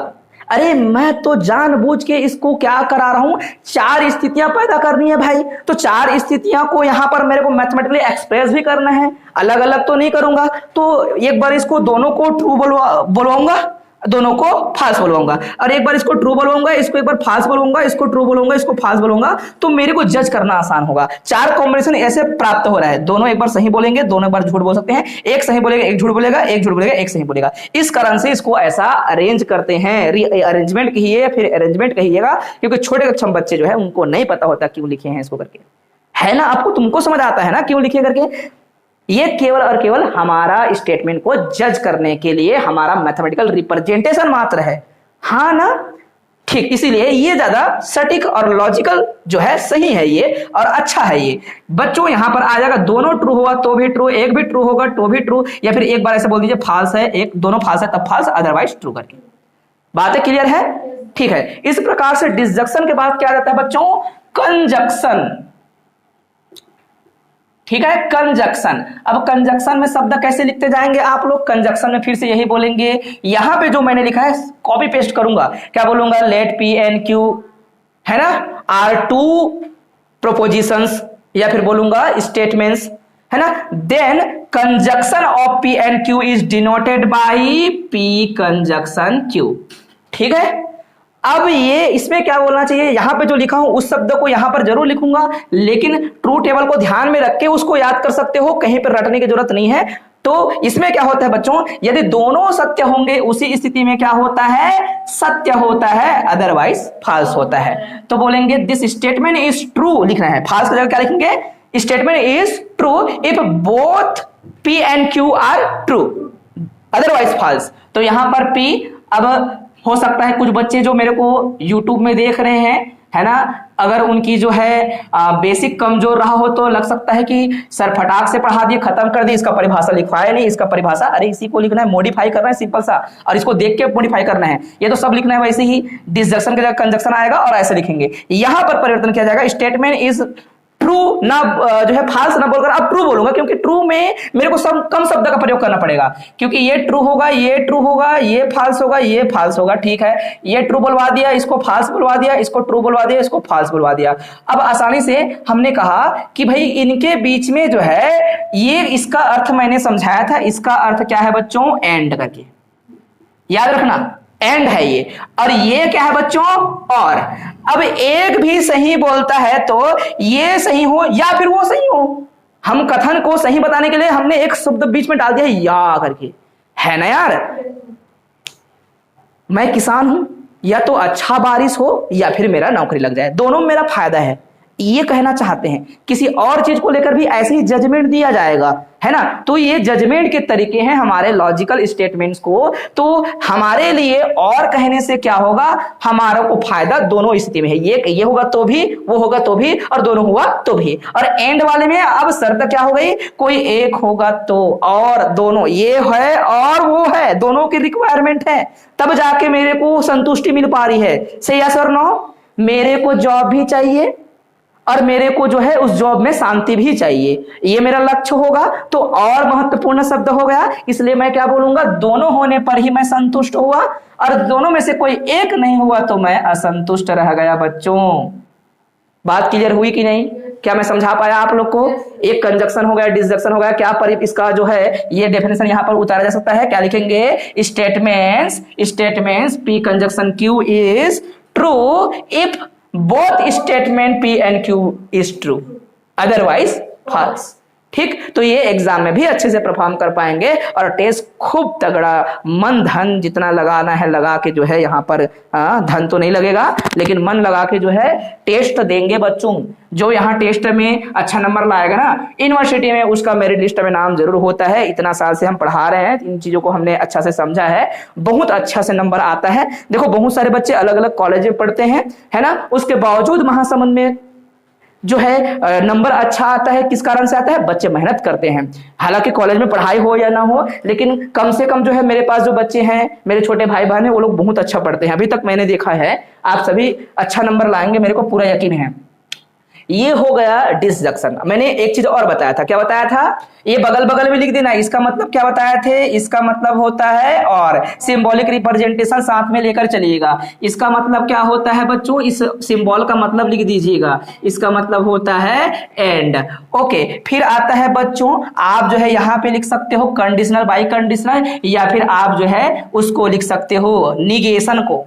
अरे मैं तो जानबूझ के इसको क्या करा रहा हूं, 4 स्थितियां पैदा करनी है भाई, तो 4 स्थितियां को यहां पर मेरे को मैथमेटिकली एक्सप्रेस भी करना है, अलग अलग तो नहीं करूंगा। तो एक बार इसको दोनों को ट्रू बोलवाऊंगा, दोनों को फाल्स बोलवाऊंगा, और एक बार इसको ट्रू बोलवाऊंगा, इसको एक बार फाल्स बोलूंगा, इसको ट्रू बोलूंगा, इसको फाल्स बोलूंगा, तो मेरे को जज करना आसान होगा। 4 कॉम्बिनेशन ऐसे प्राप्त हो रहा है, दोनों एक बार सही बोलेंगे, दोनों एक बार झूठ बोल सकते हैं, एक सही बोलेगा, एक झूठ बोलेगा, एक झूठ बोलेगा, एक सही बोलेगा। इस कारण से इसको ऐसा अरेंज करते हैं, रीअरेंजमेंट कहिए फिर अरेंजमेंट कहिएगा, क्योंकि छोटे कक्षम बच्चे जो है उनको नहीं पता होता क्यों लिखे हैं इसको करके, है ना। आपको तुमको समझ आता है ना क्यों लिखे करके। ये केवल और केवल हमारा स्टेटमेंट को जज करने के लिए हमारा मैथमेटिकल रिप्रेजेंटेशन मात्र है, हाँ ना। ठीक, इसीलिए ये ज्यादा सटीक और लॉजिकल जो है सही है ये, और अच्छा है ये। बच्चों यहां पर आ जाएगा दोनों ट्रू होगा तो भी ट्रू, एक भी ट्रू होगा तो भी ट्रू, या फिर एक बार ऐसे बोल दीजिए फाल्स है, एक दोनों फाल्स है तब फाल्स, अदरवाइज ट्रू करके। बातें क्लियर है? ठीक है। इस प्रकार से डिसजंक्शन के बाद क्या रहता है बच्चों, कंजक्शन, ठीक है, कंजक्शन। अब कंजक्शन में शब्द कैसे लिखते जाएंगे आप लोग, कंजक्शन में फिर से यही बोलेंगे, यहां पे जो मैंने लिखा है कॉपी पेस्ट करूंगा, क्या बोलूंगा, लेट P and Q, है ना, आर 2 प्रोपोजिशंस, या फिर बोलूंगा स्टेटमेंट्स, है ना। Then conjunction of P and Q is denoted by P conjunction Q, ठीक है। अब ये इसमें क्या बोलना चाहिए, यहां पे जो लिखा हूं उस शब्द को यहां पर जरूर लिखूंगा, लेकिन ट्रू टेबल को ध्यान में रख के उसको याद कर सकते हो, कहीं पर रटने की जरूरत नहीं है। तो इसमें क्या होता है बच्चों, यदि दोनों सत्य होंगे उसी स्थिति में क्या होता है, सत्य होता है, अदरवाइज फाल्स होता है। तो बोलेंगे दिस स्टेटमेंट इज ट्रू लिखना है, फाल्स की जगह क्या लिखेंगे, statement is true if both P and Q are true, otherwise false. तो यहां पर P, अब हो सकता है कुछ बच्चे जो मेरे को YouTube में देख रहे हैं, है ना, अगर उनकी जो है बेसिक कमजोर रहा हो तो लग सकता है कि सर फटाक से पढ़ा दिए, खत्म कर दिए, इसका परिभाषा लिखवाया नहीं, इसका परिभाषा, अरे इसी को लिखना है, मॉडिफाई करना है सिंपल सा, और इसको देख के मॉडिफाई करना है, ये तो सब लिखना है वैसे ही, डिसजंक्शन की जगह कंजक्शन आएगा और ऐसे लिखेंगे। यहां पर परिवर्तन किया जाएगा, स्टेटमेंट इज ट्रू ना जो है फाल्स ना बोलकर अब ट्रू बोलूंगा, क्योंकि ट्रू में मेरे को सब कम शब्द का प्रयोग करना पड़ेगा, क्योंकि ये ट्रू होगा, ये ट्रू होगा, ये फाल्स होगा, ये फाल्स होगा, ठीक है। ये ट्रू बुलवा दिया, इसको फाल्स बुलवा दिया, इसको ट्रू बुलवा दिया, इसको फाल्स बुलवा दिया। अब आसानी से हमने कहा कि भाई इनके बीच में जो है ये, इसका अर्थ मैंने समझाया था, इसका अर्थ क्या है बच्चों, एंड करके याद रखना, एंड है ये, और ये क्या है बच्चों, और। अब एक भी सही बोलता है तो ये सही हो या फिर वो सही हो, हम कथन को सही बताने के लिए हमने एक शब्द बीच में डाल दिया या करके, है ना यार। मैं किसान हूं, या तो अच्छा बारिश हो या फिर मेरा नौकरी लग जाए, दोनों में मेरा फायदा है, ये कहना चाहते हैं। किसी और चीज को लेकर भी ऐसे ही जजमेंट दिया जाएगा, है ना। तो ये जजमेंट के तरीके हैं हमारे लॉजिकल स्टेटमेंट्स को। तो हमारे लिए और कहने से क्या होगा, हमारा को फायदा दोनों स्थिति में है। ये होगा तो भी, वो होगा तो भी, और दोनों हुआ तो भी। और एंड वाले में अब शर्त क्या हो गई, कोई एक होगा तो, और दोनों, ये है और वो है, दोनों की रिक्वायरमेंट है, तब जाके मेरे को संतुष्टि मिल पा रही है। से यस और नो, मेरे को जॉब भी चाहिए और मेरे को जो है उस जॉब में शांति भी चाहिए, ये मेरा लक्ष्य होगा। तो और महत्वपूर्ण शब्द हो गया, इसलिए मैं क्या बोलूंगा, दोनों होने पर ही मैं संतुष्ट हुआ, और दोनों में से कोई एक नहीं हुआ तो मैं असंतुष्ट रह गया। बच्चों बात क्लियर हुई कि नहीं? क्या मैं समझा पाया आप लोग को? एक कंजक्शन हो गया, डिसजंक्शन हो गया, क्या पर इसका जो है ये डेफिनेशन यहां पर उतारा जा सकता है। क्या लिखेंगे, statements P conjunction Q is true if both statement P and Q is true, otherwise false। ठीक, तो ये एग्जाम में भी अच्छे से परफॉर्म कर पाएंगे, और टेस्ट खूब तगड़ा, मन धन जितना लगाना है लगा के जो है यहाँ पर, धन तो नहीं लगेगा लेकिन मन लगा के जो है टेस्ट देंगे बच्चों। जो यहाँ टेस्ट में अच्छा नंबर लाएगा ना, यूनिवर्सिटी में उसका मेरिट लिस्ट में नाम जरूर होता है। इतना साल से हम पढ़ा रहे हैं, इन चीजों को हमने अच्छा से समझा है, बहुत अच्छा से नंबर आता है। देखो बहुत सारे बच्चे अलग अलग कॉलेज में पढ़ते हैं, है ना, उसके बावजूद महासमुंद में जो है नंबर अच्छा आता है। किस कारण से आता है, बच्चे मेहनत करते हैं। हालांकि कॉलेज में पढ़ाई हो या ना हो, लेकिन कम से कम जो है मेरे पास जो बच्चे हैं, मेरे छोटे भाई बहन है, वो लोग बहुत अच्छा पढ़ते हैं। अभी तक मैंने देखा है, आप सभी अच्छा नंबर लाएंगे, मेरे को पूरा यकीन है। ये हो गया डिसजंक्शन। मैंने एक चीज और बताया था, क्या बताया था, ये बगल बगल में लिख देना। इसका मतलब क्या बताया थे, इसका मतलब होता है और, सिंबॉलिक रिप्रेजेंटेशन साथ में लेकर चलिएगा। इसका मतलब क्या होता है बच्चों, इस सिंबल का मतलब लिख दीजिएगा, इसका मतलब होता है एंड। ओके, फिर आता है बच्चों, आप जो है यहाँ पे लिख सकते हो कंडीशनल बाई कंडीशनल, या फिर आप जो है उसको लिख सकते हो निगेशन को।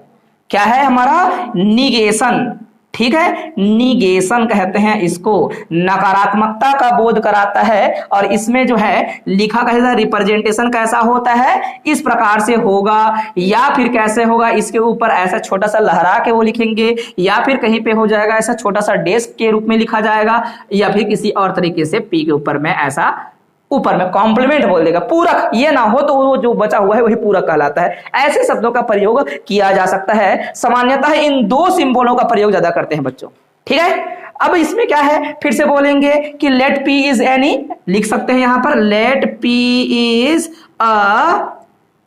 क्या है हमारा, निगेशन। ठीक है, निगेशन कहते हैं इसको, नकारात्मकता का बोध कराता है। और इसमें जो है लिखा कैसा, रिप्रेजेंटेशन कैसा होता है, इस प्रकार से होगा, या फिर कैसे होगा, इसके ऊपर ऐसा छोटा सा लहरा के वो लिखेंगे, या फिर कहीं पे हो जाएगा ऐसा छोटा सा डेस्क के रूप में लिखा जाएगा, या फिर किसी और तरीके से पी के ऊपर में ऐसा ऊपर में कॉम्प्लीमेंट बोल देगा, पूरक। ये ना हो तो वो जो बचा हुआ है वही पूरक कहलाता है। ऐसे शब्दों का प्रयोग किया जा सकता है। सामान्यतः इन दो सिंबलों का प्रयोग ज्यादा करते हैं बच्चों। ठीक है, अब इसमें क्या है, फिर से बोलेंगे कि लेट पी इज एनी, लिख सकते हैं यहां पर let P is a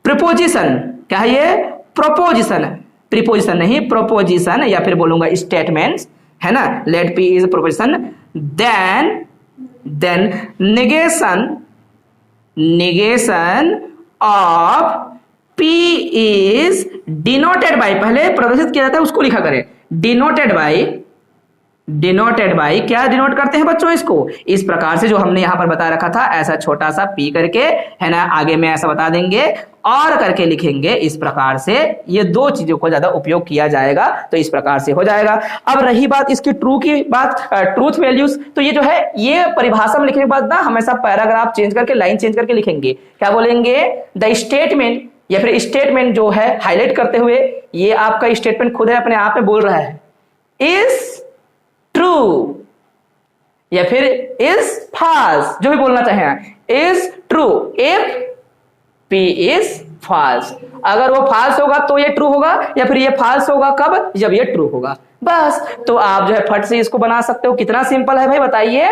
preposition. क्या है ये, प्रोपोजिशन, प्रीपोजिशन नहीं प्रोपोजिशन, या फिर बोलूंगा स्टेटमेंट्स, है ना। Let P is proposition, then negation of P is denoted by, पहले प्रदर्शित किया जाता है उसको लिखा करें, डिनोटेड बाई क्या डिनोट करते हैं बच्चों इसको, इस प्रकार से जो हमने यहां पर बता रखा था, ऐसा छोटा सा पी करके, है ना, आगे में ऐसा बता देंगे और करके लिखेंगे। इस प्रकार से ये दो चीजों को ज्यादा उपयोग किया जाएगा, तो इस प्रकार से हो जाएगा। अब रही बात इसकी ट्रू की बात, ट्रूथ वैल्यूज, तो ये जो है ये परिभाषा में लिखने के बाद ना हमेशा पैराग्राफ चेंज करके, लाइन चेंज करके लिखेंगे। क्या बोलेंगे, द स्टेटमेंट, या फिर स्टेटमेंट जो है हाईलाइट करते हुए, ये आपका स्टेटमेंट खुद है, अपने आप में बोल रहा है, इज ट्रू, या फिर इज फॉल्स, जो भी बोलना चाहे, is true if P is false. अगर वो फॉल्स होगा तो ये ट्रू होगा, या फिर ये फॉल्स होगा कब, जब ये ट्रू होगा। बस, तो आप जो है फट से इसको बना सकते हो। कितना सिंपल है भाई बताइए।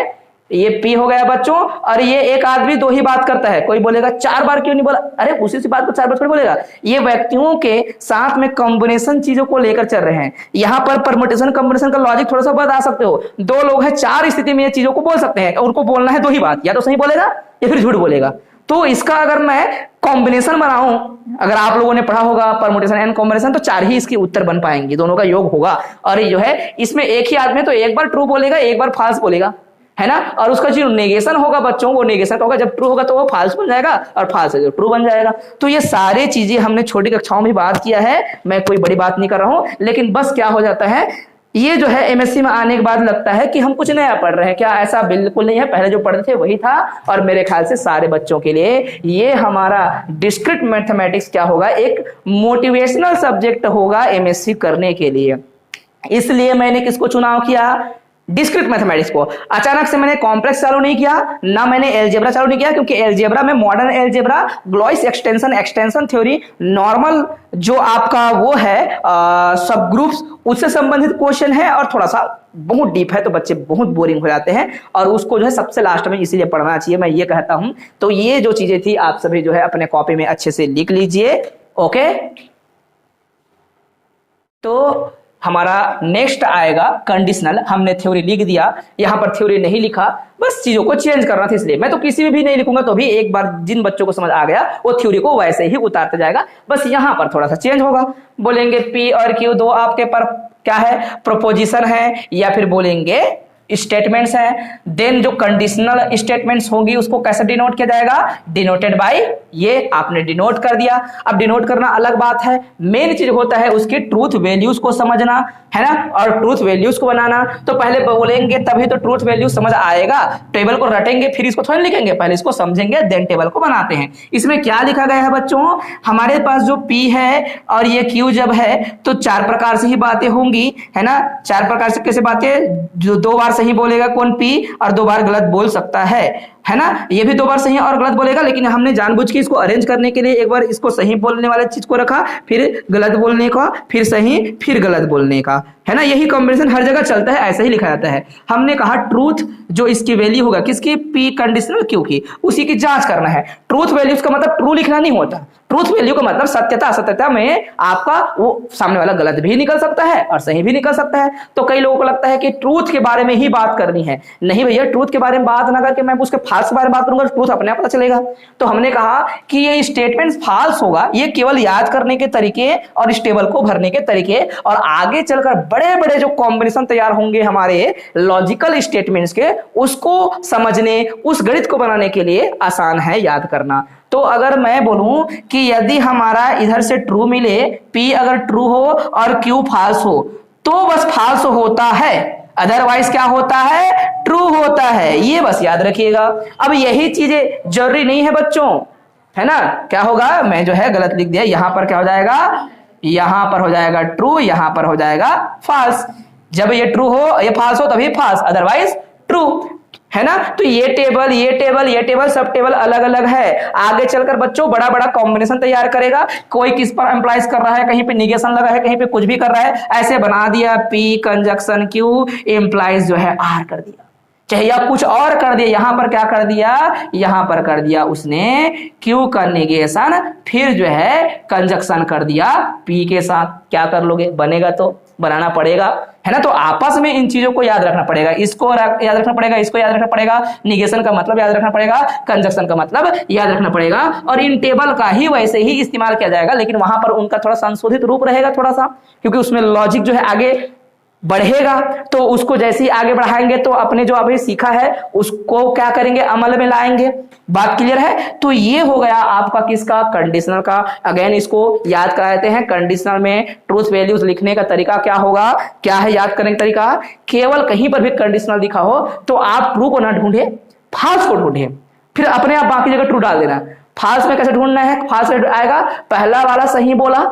ये P हो गया बच्चों, और ये एक आदमी दो ही बात करता है। कोई बोलेगा चार बार क्यों नहीं बोला, अरे उसी सी बात को चार बार थोड़ी बोलेगा। ये व्यक्तियों के साथ में कॉम्बिनेशन चीजों को लेकर चल रहे हैं। यहाँ पर परमुटेशन कॉम्बिनेशन का लॉजिक थोड़ा सा बता सकते हो। दो लोग हैं, चार स्थिति में ये चीजों को बोल सकते हैं, और उनको बोलना है दो ही बात, या तो सही बोलेगा या फिर झूठ बोलेगा। तो इसका अगर मैं कॉम्बिनेशन बनाऊं, अगर आप लोगों ने पढ़ा होगा परमुटेशन एंड कॉम्बिनेशन, तो चार ही इसके उत्तर बन पाएंगे, दोनों का योग होगा। और ये जो है इसमें एक ही आदमी तो एक बार ट्रू बोलेगा, एक बार फॉल्स बोलेगा, है ना। और उसका जो नेगेशन होगा बच्चों, वो नेगेशन होगा, जब ट्रू होगा तो वो फॉल्स बन जाएगा, और फॉल्स है जो ट्रू बन जाएगा। तो ये सारी चीजें हमने छोटी कक्षाओं में बात किया है, मैं कोई बड़ी बात नहीं कर रहा हूं। लेकिन बस क्या हो जाता है, ये जो है एमएससी में आने के बाद लगता है कि हम कुछ नया पढ़ रहे हैं। क्या ऐसा बिल्कुल नहीं है, पहले जो पढ़ते थे वही था। और मेरे ख्याल से सारे बच्चों के लिए ये हमारा डिस्क्रीट मैथमेटिक्स क्या होगा, एक मोटिवेशनल सब्जेक्ट होगा एमएससी करने के लिए। इसलिए मैंने किसको चुनाव किया, डिस्क्रीट मैथमेटिक्स को। अचानक से मैंने कॉम्प्लेक्स चालू नहीं किया, ना मैंने एलजेब्रा चालू नहीं किया, क्योंकि एलजेब्रा में modern algebra, Galois extension, extension theory, normal जो आपका वो है सब ग्रुप्स, उससे संबंधित क्वेश्चन है और थोड़ा सा बहुत डीप है, तो बच्चे बहुत बोरिंग हो जाते हैं और उसको जो है सबसे लास्ट में इसीलिए पढ़ना चाहिए, मैं ये कहता हूं। तो ये जो चीजें थी आप सभी जो है अपने कॉपी में अच्छे से लिख लीजिए। ओके, तो हमारा नेक्स्ट आएगा कंडीशनल। हमने थ्योरी लिख दिया, यहां पर थ्योरी नहीं लिखा, बस चीजों को चेंज करना था, इसलिए मैं तो किसी में भी नहीं लिखूंगा, तो भी एक बार जिन बच्चों को समझ आ गया वो थ्योरी को वैसे ही उतारते जाएगा, बस यहां पर थोड़ा सा चेंज होगा। बोलेंगे पी और क्यू दो आपके पर क्या है, प्रोपोजिशन है, या फिर बोलेंगे स्टेटमेंट्स हैं। देन जो कंडीशनल स्टेटमेंट्स होंगी उसको कैसे डिनोट किया जाएगा, डिनोटेड बाय, ये आपने डिनोट कर दिया। अब डिनोट करना अलग बात है, मेन चीज होता है उसकी ट्रूथ वैल्यूज को समझना, है ना, और ट्रूथ वैल्यूज को बनाना। तो पहले बोलेंगे तभी तो ट्रूथ वैल्यूज समझ आएगा, टेबल को रटेंगे फिर इसको थोड़ी लिखेंगे, पहले इसको समझेंगे देन टेबल को बनाते हैं। इसमें क्या लिखा गया है बच्चों, हमारे पास जो P है और ये Q जब है तो चार प्रकार से ही बातें होंगी, है ना। चार प्रकार से कैसे बातें, जो दो बार सही बोलेगा कौन, P, और दो बार गलत बोल सकता है ना। ये भी दो बार सही और गलत बोलेगा, लेकिन हमने जानबूझ के इसको अरेंज करने के लिए एक बार इसको सही बोलने वाले चीज को रखा, फिर गलत बोलने का, फिर सही, फिर गलत बोलने का, है ना। यही कॉम्बिनेशन हर जगह चलता है, ऐसे ही लिखा जाता है। हमने कहा ट्रूथ जो इसकी वैल्यू होगा किसकी, P कंडीशनल Q की, उसी की जांच करना है। ट्रूथ वैल्यूज का मतलब ट्रू लिखना नहीं होता, ट्रूथ वैल्यू का मतलब सत्यता, असत्यता में आपका वो सामने वाला गलत भी निकल सकता है और सही भी निकल सकता है। तो कई लोगों को लगता है कि ट्रूथ के बारे में ही बात करनी है, नहीं भैया, ट्रूथ के बारे में बात ना करके मैं उसके फाल्स के बारे में बात करूंगा, ट्रूथ अपने आप पता चलेगा। तो हमने कहा कि ये स्टेटमेंट फाल्स होगा, ये केवल याद करने के तरीके और इस टेबल को भरने के तरीके, और आगे चलकर बड़े बड़े जो कॉम्बिनेशन तैयार होंगे हमारे लॉजिकल स्टेटमेंट्स के, उसको समझने, उस गणित को बनाने के लिए आसान है याद करना। तो अगर मैं बोलूं कि यदि हमारा इधर से ट्रू मिले, P अगर ट्रू हो और Q फाल्स हो, तो बस फाल्स होता है, अदरवाइज क्या होता है, ट्रू होता है, ये बस याद रखिएगा। अब यही चीजें जरूरी नहीं है बच्चों, है ना। क्या होगा, मैं जो है गलत लिख दिया, यहां पर क्या हो जाएगा, यहां पर हो जाएगा ट्रू, यहां पर हो जाएगा फाल्स। जब ये ट्रू हो, ये फाल्स हो तभी फाल्स, अदरवाइज ट्रू, है ना। तो ये टेबल, ये टेबल, ये टेबल, सब टेबल अलग अलग है। आगे चलकर बच्चों बड़ा बड़ा कॉम्बिनेशन तैयार करेगा, कोई किस पर एम्प्लाइज कर रहा है, कहीं पे निगेशन लगा है, कहीं पे कुछ भी कर रहा है, ऐसे बना दिया, P कंजक्शन Q एम्प्लाइज जो है R कर दिया, चाहे या कुछ और कर दिया। यहां पर क्या कर दिया, यहां पर कर दिया उसने Q का निगेशन, फिर जो है कंजक्शन कर दिया P के साथ। क्या कर लोगे, बनेगा तो बनाना पड़ेगा, है ना। तो आपस में इन चीजों को याद रखना पड़ेगा, इसको याद रखना पड़ेगा, इसको याद रखना पड़ेगा, निगेशन का मतलब याद रखना पड़ेगा, कंजक्शन का मतलब याद रखना पड़ेगा, और इन टेबल का ही वैसे ही इस्तेमाल किया जाएगा, लेकिन वहां पर उनका थोड़ा संशोधित रूप रहेगा थोड़ा सा, क्योंकि उसमें लॉजिक जो है आगे बढ़ेगा। तो उसको जैसे ही आगे बढ़ाएंगे तो अपने जो अभी सीखा है उसको क्या करेंगे, अमल में लाएंगे। बात क्लियर है। तो ये हो गया आपका किसका, कंडीशनल का। अगेन इसको याद कराते हैं, कंडीशनल में ट्रूथ वैल्यूज लिखने का तरीका क्या होगा, क्या है याद करने का तरीका, केवल कहीं पर भी कंडीशनल लिखा हो तो आप ट्रू को ना ढूंढे, फाल्स को ढूंढे, फिर अपने आप बाकी जगह ट्रू डाल देना। फाल्स में कैसे ढूंढना है, फाल्स में आएगा पहला वाला सही बोला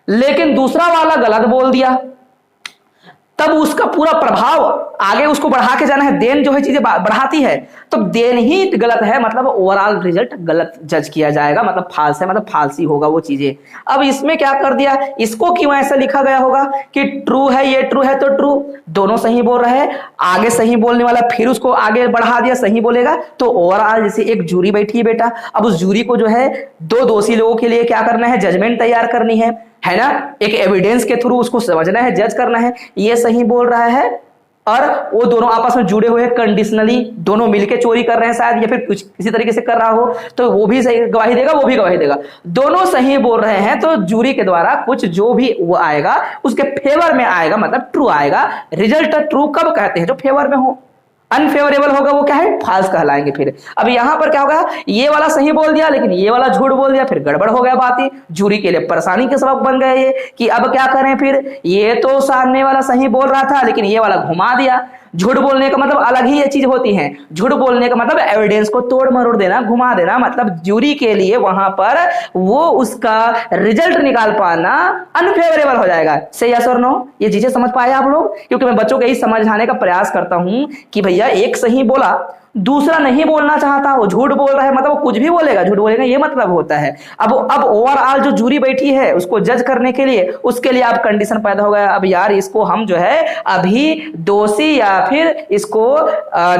लेकिन दूसरा वाला गलत बोल दिया, तब उसका पूरा प्रभाव आगे उसको बढ़ा के जाना है। देन जो है चीजें बढ़ाती है, तो देन ही गलत है, मतलब ओवरऑल रिजल्ट गलत जज किया जाएगा, मतलब फाल्स है, मतलब फाल्स ही होगा वो चीजें। अब इसमें क्या कर दिया, इसको क्यों ऐसा लिखा गया होगा कि ट्रू है, ये ट्रू है तो ट्रू, दोनों सही बोल रहे हैं, आगे सही बोलने वाला फिर उसको आगे बढ़ा दिया, सही बोलेगा। तो ओवरऑल जैसे एक जूरी बैठी है बेटा, अब उस जूरी को जो है दो दोषी लोगों के लिए क्या करना है, जजमेंट तैयार करनी है ना। एक एविडेंस के थ्रू उसको समझना है, जज करना है, ये सही बोल रहा है और वो दोनों आपस में जुड़े हुए हैं कंडीशनली, दोनों मिलके चोरी कर रहे हैं शायद, या फिर कुछ किसी तरीके से कर रहा हो, तो वो भी सही गवाही देगा, वो भी गवाही देगा, दोनों सही बोल रहे हैं, तो जूरी के द्वारा कुछ जो भी वो आएगा उसके फेवर में आएगा, मतलब ट्रू आएगा। रिजल्ट ट्रू कब कहते हैं, जो फेवर में हो, अनफेवरेबल होगा वो क्या है, फाल्स कहलाएंगे। फिर अब यहां पर क्या होगा, ये वाला सही बोल दिया लेकिन ये वाला झूठ बोल दिया, फिर गड़बड़ हो गया बात ही, जूरी के लिए परेशानी के सबब बन गए ये कि अब क्या करें। फिर ये तो सामने वाला सही बोल रहा था लेकिन ये वाला घुमा दिया, झूठ बोलने का मतलब अलग ही ये चीज होती है। झूठ बोलने का मतलब एविडेंस को तोड़ मरोड़ देना, घुमा देना, मतलब ज्यूरी के लिए वहां पर वो उसका रिजल्ट निकाल पाना अनफेवरेबल हो जाएगा। सही यस और नो? ये चीजें समझ पाए आप लोग? क्योंकि मैं बच्चों को यही समझाने का प्रयास करता हूं कि भैया एक सही बोला, दूसरा नहीं बोलना चाहता, वो झूठ बोल रहा है, मतलब वो कुछ भी बोलेगा, झूठ बोलेगा, ये मतलब होता है। अब ओवरऑल जो जूरी बैठी है उसको जज करने के लिए, उसके लिए आप कंडीशन पैदा हो गया, अब यार इसको हम जो है अभी दोषी या फिर इसको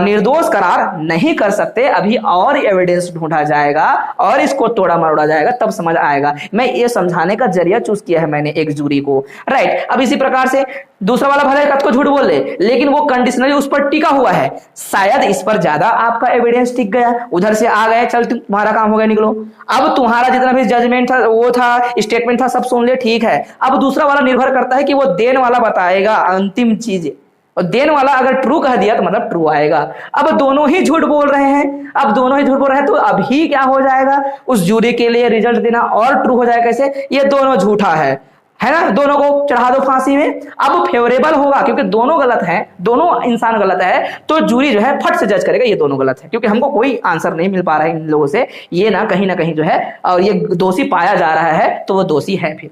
निर्दोष करार नहीं कर सकते, अभी और एविडेंस ढूंढा जाएगा और इसको तोड़ा मरोड़ा जाएगा, तब समझ आएगा। मैं ये समझाने का जरिया चूज किया है मैंने एक जूरी को, राइट। अब इसी प्रकार से दूसरा वाला भले कद को झूठ बोल ले, लेकिन वो कंडीशनली उस पर टिका हुआ है, शायद इस पर ज्यादा आपका एविडेंस टिक गया, उधर से आ गए, चल तुम्हारा काम हो गया, निकलो। अब तुम्हारा जितना भी जजमेंट था, वो था, स्टेटमेंट था, सब सुन ले, ठीक है। अब दूसरा वाला निर्भर करता है कि वो देन वाला बताएगा अंतिम चीज, और देन वाला अगर ट्रू कह दिया तो मतलब ट्रू आएगा। अब दोनों ही झूठ बोल रहे हैं, अब दोनों ही झूठ बोल रहे हैं, तो अभी क्या हो जाएगा, उस जूरी के लिए रिजल्ट देना और ट्रू हो जाएगा। कैसे? ये दोनों झूठा है ना, दोनों को चढ़ा दो फांसी में। अब फेवरेबल होगा क्योंकि दोनों गलत हैं, दोनों इंसान गलत है, तो जूरी जो है फट से जज करेगा ये दोनों गलत है, क्योंकि हमको कोई आंसर नहीं मिल पा रहा है इन लोगों से, ये ना कहीं जो है, और ये दोषी पाया जा रहा है तो वो दोषी है फिर,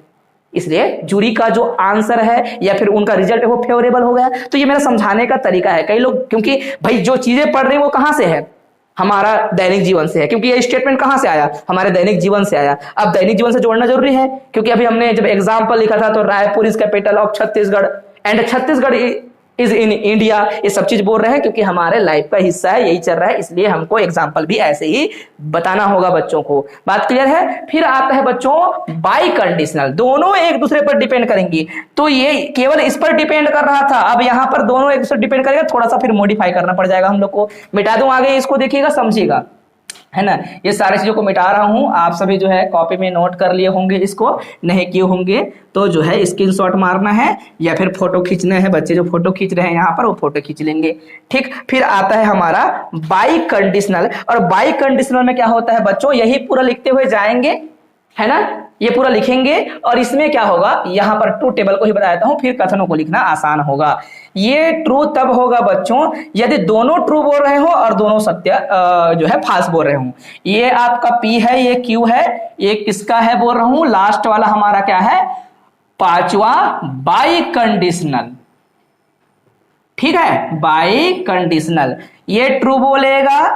इसलिए जूरी का जो आंसर है या फिर उनका रिजल्ट है वो फेवरेबल हो गया। तो ये मेरा समझाने का तरीका है। कई लोग, क्योंकि भाई जो चीजें पढ़ रहे हैं वो कहां से है, हमारा दैनिक जीवन से है, क्योंकि ये स्टेटमेंट कहां से आया, हमारे दैनिक जीवन से आया। अब दैनिक जीवन से जोड़ना जरूरी है, क्योंकि अभी हमने जब एग्जाम्पल लिखा था तो Raipur is capital of Chhattisgarh and Chhattisgarh is in India, ये सब चीज बोल रहे हैं क्योंकि हमारे लाइफ का हिस्सा है, यही चल रहा है, इसलिए हमको एग्जाम्पल भी ऐसे ही बताना होगा बच्चों को। बात क्लियर है? फिर आता है बच्चों बाई कंडीशनल, दोनों एक दूसरे पर डिपेंड करेंगी। तो ये केवल इस पर डिपेंड कर रहा था, अब यहां पर दोनों एक दूसरे डिपेंड करेगा, थोड़ा सा फिर मॉडिफाई करना पड़ जाएगा हम लोग को। मिटा दूं आगे, इसको देखिएगा, समझिएगा, है ना। ये सारी चीजों को मिटा रहा हूं, आप सभी जो है कॉपी में नोट कर लिए होंगे, इसको नहीं किए होंगे तो जो है स्क्रीनशॉट मारना है या फिर फोटो खींचना है। बच्चे जो फोटो खींच रहे हैं यहाँ पर वो फोटो खींच लेंगे, ठीक। फिर आता है हमारा बाई कंडीशनल, और बाई कंडीशनल में क्या होता है बच्चों, यही पूरा लिखते हुए जाएंगे, है ना, ये पूरा लिखेंगे, और इसमें क्या होगा, यहां पर ट्रू टेबल को ही बता देता हूं, फिर कथनों को लिखना आसान होगा। ये ट्रू तब होगा बच्चों यदि दोनों ट्रू बोल रहे हो और दोनों सत्य जो है फाल्स बोल रहे हो। ये आपका पी है, ये क्यू है, ये किसका है बोल रहा हूं, लास्ट वाला हमारा क्या है, पांचवा बाई कंडीशनल, ठीक है, बाई कंडीशनल। ये ट्रू बोलेगा,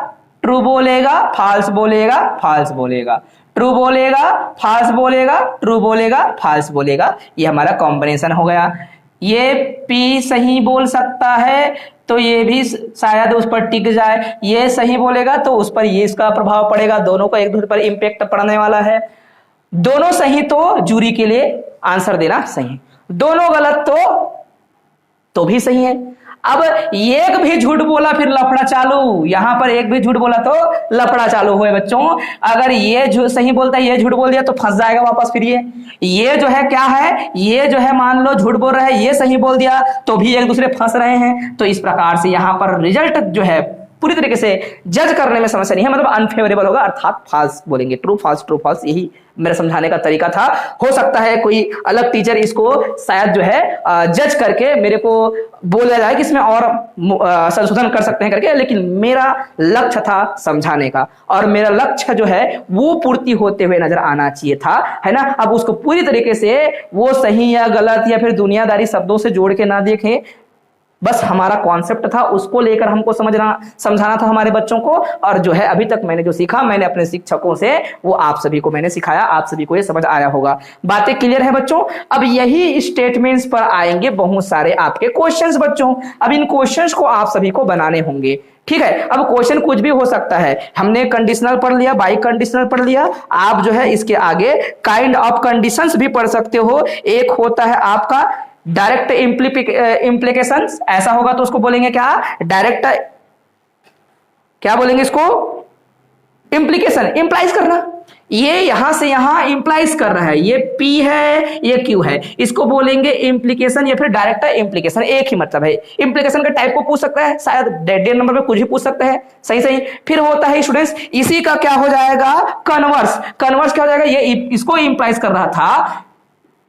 ट्रू बोलेगा, फाल्स बोलेगा, फाल्स बोलेगा, ट्रू बोलेगा, फाल्स बोलेगा, ट्रू बोलेगा, फाल्स बोलेगा, ये हमारा कॉम्बिनेशन हो गया। ये पी सही बोल सकता है तो ये भी शायद उस पर टिक जाए, ये सही बोलेगा तो उस पर ये इसका प्रभाव पड़ेगा, दोनों का एक दूसरे पर इंपैक्ट पड़ने वाला है। दोनों सही तो जूरी के लिए आंसर देना सही, दोनों गलत तो भी सही है। अब एक भी झूठ बोला फिर लफड़ा चालू, यहां पर एक भी झूठ बोला तो लफड़ा चालू हुए बच्चों। अगर ये झूठ सही बोलता है, ये झूठ बोल दिया तो फंस जाएगा वापस। फिर ये जो है क्या है, ये जो है मान लो झूठ बोल रहा है, ये सही बोल दिया तो भी एक दूसरे फंस रहे हैं। तो इस प्रकार से यहां पर रिजल्ट जो है पूरी तरीके से जज करने में समस्या नहीं है, मतलब अनफेवरेबल होगा, अर्थात फाल्स बोलेंगे, ट्रू फाल्स, यही मेरा समझाने का तरीका था। हो सकता है कोई अलग टीचर इसको शायद जो है जज करके मेरे को बोला जाए कि इसमें और संशोधन कर सकते हैं करके, लेकिन मेरा लक्ष्य था समझाने का, और मेरा लक्ष्य जो है वो पूर्ति होते हुए नजर आना चाहिए था, है ना। अब उसको पूरी तरीके से वो सही या गलत या फिर दुनियादारी शब्दों से जोड़ के ना देखें, बस हमारा कॉन्सेप्ट था उसको लेकर हमको समझाना था हमारे बच्चों को। और जो है अभी तक मैंने जो सीखा, मैंने अपने शिक्षकों से वो आप सभी को मैंने सिखाया, आप सभी को ये समझ आया होगा। बातें क्लियर है बच्चों? अब यही स्टेटमेंट्स पर आएंगे बहुत सारे आपके क्वेश्चंस बच्चों। अब इन क्वेश्चंस को आप सभी को बनाने होंगे, ठीक है। अब क्वेश्चन कुछ भी हो सकता है, हमने कंडीशनल पढ़ लिया, बाई कंडीशनल पढ़ लिया, आप जो है इसके आगे काइंड ऑफ कंडीशंस भी पढ़ सकते हो। एक होता है आपका डायरेक्ट इम्प्लीकेशन, ऐसा होगा तो उसको बोलेंगे क्या, डायरेक्ट, क्या बोलेंगे इसको, इम्प्लीकेशन, इंप्लाइज करना। ये यहां से यहां इंप्लाइज कर रहा है, ये पी है, ये क्यू है, इसको बोलेंगे इम्प्लीकेशन या फिर डायरेक्ट इम्प्लीकेशन, एक ही मतलब है। इम्प्लीकेशन के टाइप को पूछ सकता है, शायद डेड नंबर पे कुछ भी पूछ सकता है, सही। फिर होता है स्टूडेंट्स, इसी का क्या हो जाएगा, कन्वर्स। कन्वर्स क्या हो जाएगा, ये इसको इंप्लाइज कर रहा था,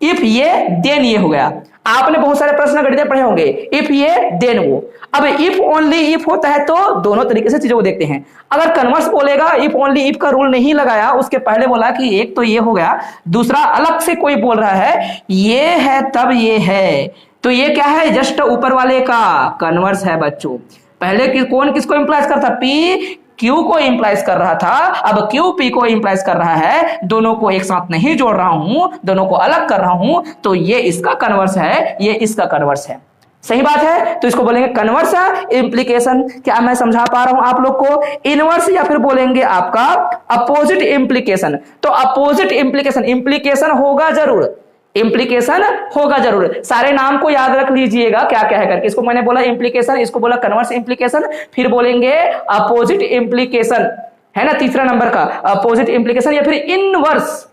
इफ ये देन ये हो गया। आपने बहुत सारे प्रश्न गणित पढ़े होंगे, इफ ये देन वो। अब इफ ओनली इफ होता है तो दोनों तरीके से चीजों को देखते हैं। अगर कन्वर्स बोलेगा, इफ ओनली इफ का रूल नहीं लगाया, उसके पहले बोला कि एक तो ये हो गया, दूसरा अलग से कोई बोल रहा है ये है तब ये है, तो ये क्या है, जस्ट ऊपर वाले का कन्वर्स है बच्चों। पहले कौन किसको इंप्लाइज करता, पी क्यू को इंप्लाइज कर रहा था, अब क्यू पी को इंप्लाइज कर रहा है, दोनों को एक साथ नहीं जोड़ रहा हूं, दोनों को अलग कर रहा हूं, तो ये इसका कन्वर्स है, ये इसका कन्वर्स है। सही बात है, तो इसको बोलेंगे कन्वर्स इंप्लीकेशन। क्या मैं समझा पा रहा हूं आप लोग को? इनवर्स या फिर बोलेंगे आपका अपोजिट इंप्लीकेशन। तो अपोजिट इंप्लीकेशन, इंप्लीकेशन होगा जरूर, इंप्लीकेशन होगा जरूर। सारे नाम को याद रख लीजिएगा क्या क्या है करके। इसको मैंने बोला इंप्लीकेशन, इसको बोला कन्वर्स इंप्लीकेशन, फिर बोलेंगे अपोजिट इंप्लीकेशन, है ना, तीसरा नंबर का अपोजिट इंप्लीकेशन या फिर इनवर्स।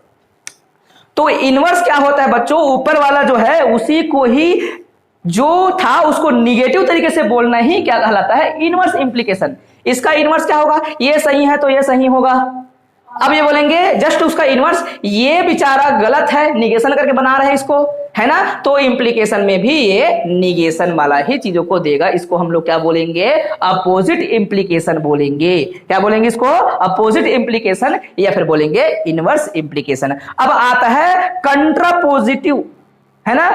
तो इनवर्स क्या होता है बच्चों, ऊपर वाला जो है उसी को ही जो था उसको निगेटिव तरीके से बोलना ही क्या कहलाता है, इनवर्स इंप्लीकेशन। इसका इनवर्स क्या होगा, ये सही है तो ये सही होगा। अब ये बोलेंगे जस्ट उसका इनवर्स, ये बेचारा गलत है, निगेशन करके बना रहे हैं इसको, है ना, तो इंप्लीकेशन में भी ये निगेशन वाला ही चीजों को देगा। इसको हम लोग क्या बोलेंगे, अपोजिट इंप्लीकेशन बोलेंगे। क्या बोलेंगे इसको, अपोजिट इंप्लीकेशन या फिर बोलेंगे इनवर्स इंप्लीकेशन। अब आता है कंट्रापोजिटिव, है ना,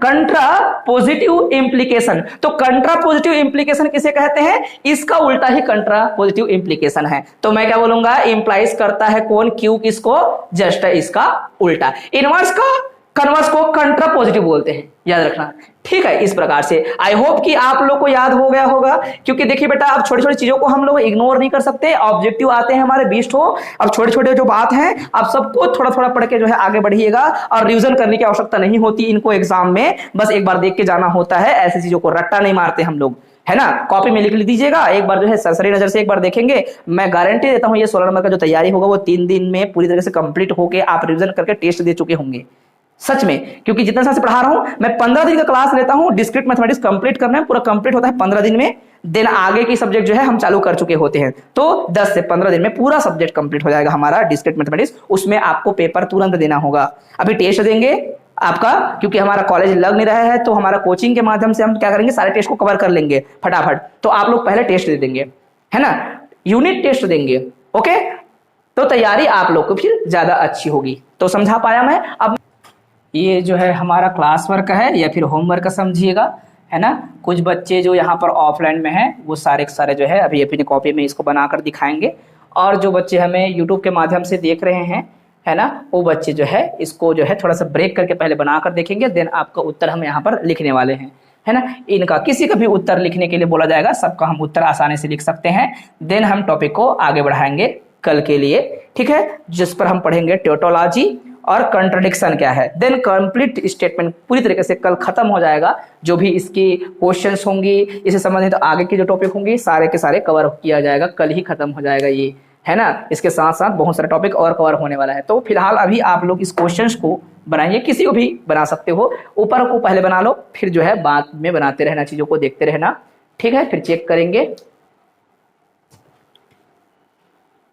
कंट्रा पॉजिटिव इंप्लीकेशन। तो कंट्रा पॉजिटिव इंप्लीकेशन किसे कहते हैं, इसका उल्टा ही कंट्रा पॉजिटिव इंप्लीकेशन है। तो मैं क्या बोलूंगा, इंप्लाइज करता है कौन, क्यू किसको, जस्ट इसका उल्टा। इनवर्स का कन्वर्स को कंट्रा पॉजिटिव बोलते हैं, याद रखना, ठीक है। इस प्रकार से आई होप कि आप लोग को याद हो गया होगा, क्योंकि देखिए बेटा अब छोटी छोटी चीजों को हम लोग इग्नोर नहीं कर सकते। ऑब्जेक्टिव आते हैं हमारे 20 हो, अब छोटे छोटे जो बात है आप सबको थोड़ा थोड़ा पढ़ के जो है आगे बढ़िएगा, और रिवीजन करने की आवश्यकता नहीं होती इनको एग्जाम में, बस एक बार देख के जाना होता है। ऐसी चीजों को रट्टा नहीं मारते हम लोग, है ना। कॉपी में लिख दीजिएगा, एक बार जो है सरसरी नजर से एक बार देखेंगे, मैं गारंटी देता हूं ये 16 नंबर का जो तैयारी होगा वो 3 दिन में पूरी तरह से कंप्लीट होकर आप रिवीजन करके टेस्ट दे चुके होंगे, सच में। क्योंकि जितना साल से पढ़ा रहा हूं मैं 15 दिन का क्लास लेता हूं, डिस्क्रीट मैथमेटिक्स कंप्लीट करना है, पूरा कंप्लीट होता है 15 दिन में। देन आगे की सब्जेक्ट जो है हम चालू कर चुके होते हैं, तो 10 से 15 दिन में पूरा सब्जेक्ट कंप्लीट हो जाएगा हमारा डिस्क्रीट मैथमेटिक्स। उसमें आपको पेपर तुरंत देना होगा। अभी टेस्ट देंगे आपका, क्योंकि हमारा कॉलेज लग नहीं रहा है, तो हमारा कोचिंग के माध्यम से हम क्या करेंगे, सारे टेस्ट को कवर कर लेंगे फटाफट। तो आप लोग पहले टेस्ट दे देंगे, है ना, यूनिट टेस्ट देंगे, ओके। तो तैयारी आप लोग को फिर ज्यादा अच्छी होगी। तो समझा पाया मैं? अब ये जो है हमारा क्लास वर्क है या फिर होमवर्क समझिएगा, है ना। कुछ बच्चे जो यहाँ पर ऑफलाइन में हैं वो सारे के सारे जो है अभी अपनी कॉपी में इसको बनाकर दिखाएंगे, और जो बच्चे हमें यूट्यूब के माध्यम से देख रहे हैं, है ना, वो बच्चे जो है इसको जो है थोड़ा सा ब्रेक करके पहले बनाकर देखेंगे। देन आपका उत्तर हम यहाँ पर लिखने वाले हैं, है ना। इनका किसी का भी उत्तर लिखने के लिए बोला जाएगा, सबका हम उत्तर आसानी से लिख सकते हैं। देन हम टॉपिक को आगे बढ़ाएंगे कल के लिए, ठीक है, जिस पर हम पढ़ेंगे टोटोलॉजी और कंट्रडिक्शन क्या है। देन कंप्लीट स्टेटमेंट पूरी तरीके से कल खत्म हो जाएगा। जो भी इसकी क्वेश्चंस होंगी, इससे संबंधित तो आगे की जो टॉपिक होंगी सारे के सारे कवर किया जाएगा, कल ही खत्म हो जाएगा ये, है ना। इसके साथ साथ बहुत सारे टॉपिक और कवर होने वाला है। तो फिलहाल अभी आप लोग इस क्वेश्चंस को बनाइए, किसी को भी बना सकते हो, ऊपर को पहले बना लो, फिर जो है बाद में बनाते रहना, चीजों को देखते रहना, ठीक है। फिर चेक करेंगे,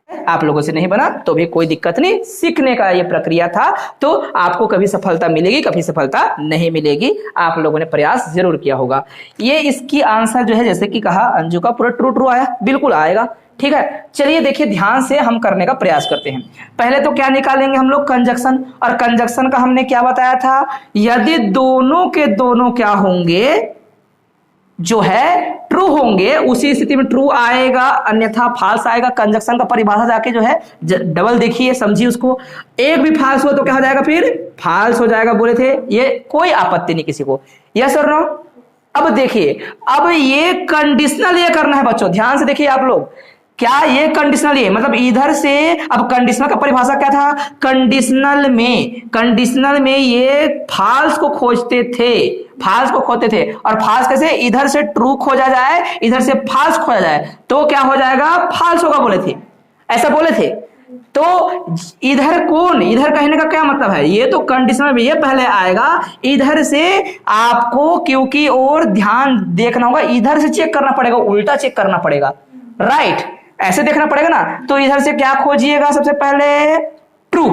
आप लोगों से नहीं बना तो भी कोई दिक्कत नहीं, सीखने का ये प्रक्रिया था। तो आपको कभी सफलता मिलेगी, कभी सफलता नहीं मिलेगी, आप लोगों ने प्रयास जरूर किया होगा। ये इसकी आंसर जो है जैसे कि कहा अंजू का पूरा ट्रू ट्रू आया, बिल्कुल आएगा, ठीक है। चलिए देखिए ध्यान से हम करने का प्रयास करते हैं। पहले तो क्या निकालेंगे हम लोग, कंजक्शन। और कंजक्शन का हमने क्या बताया था, यदि दोनों के दोनों क्या होंगे, जो है ट्रू होंगे, उसी स्थिति में ट्रू आएगा, अन्यथा फाल्स आएगा। कंजक्शन का परिभाषा जाके जो है डबल देखिए, समझिए उसको। एक भी फाल्स हुआ तो क्या हो जाएगा, फिर फाल्स हो जाएगा, बोले थे, ये कोई आपत्ति नहीं किसी को, यस और नो। अब देखिए, अब ये कंडीशनल ये करना है बच्चों, ध्यान से देखिए आप लोग, क्या ये कंडीशनल ये मतलब इधर से, अब कंडीशनल का परिभाषा क्या था, कंडीशनल में ये फाल्स को खोजते थे, फाल्स को खोजते थे। और फाल्स कैसे, इधर से ट्रू खोजा जाए, इधर से फाल्स खोजा जाए, तो क्या हो जाएगा, फाल्स होगा, बोले थे, ऐसा बोले थे। तो इधर कौन, इधर कहने का क्या मतलब है, ये तो कंडीशनल में ये पहले आएगा, इधर से आपको क्योंकि और ध्यान देखना होगा, इधर से चेक करना पड़ेगा, उल्टा चेक करना पड़ेगा, राइट, ऐसे देखना पड़ेगा ना। तो इधर से क्या खोजिएगा, सबसे पहले ट्रू,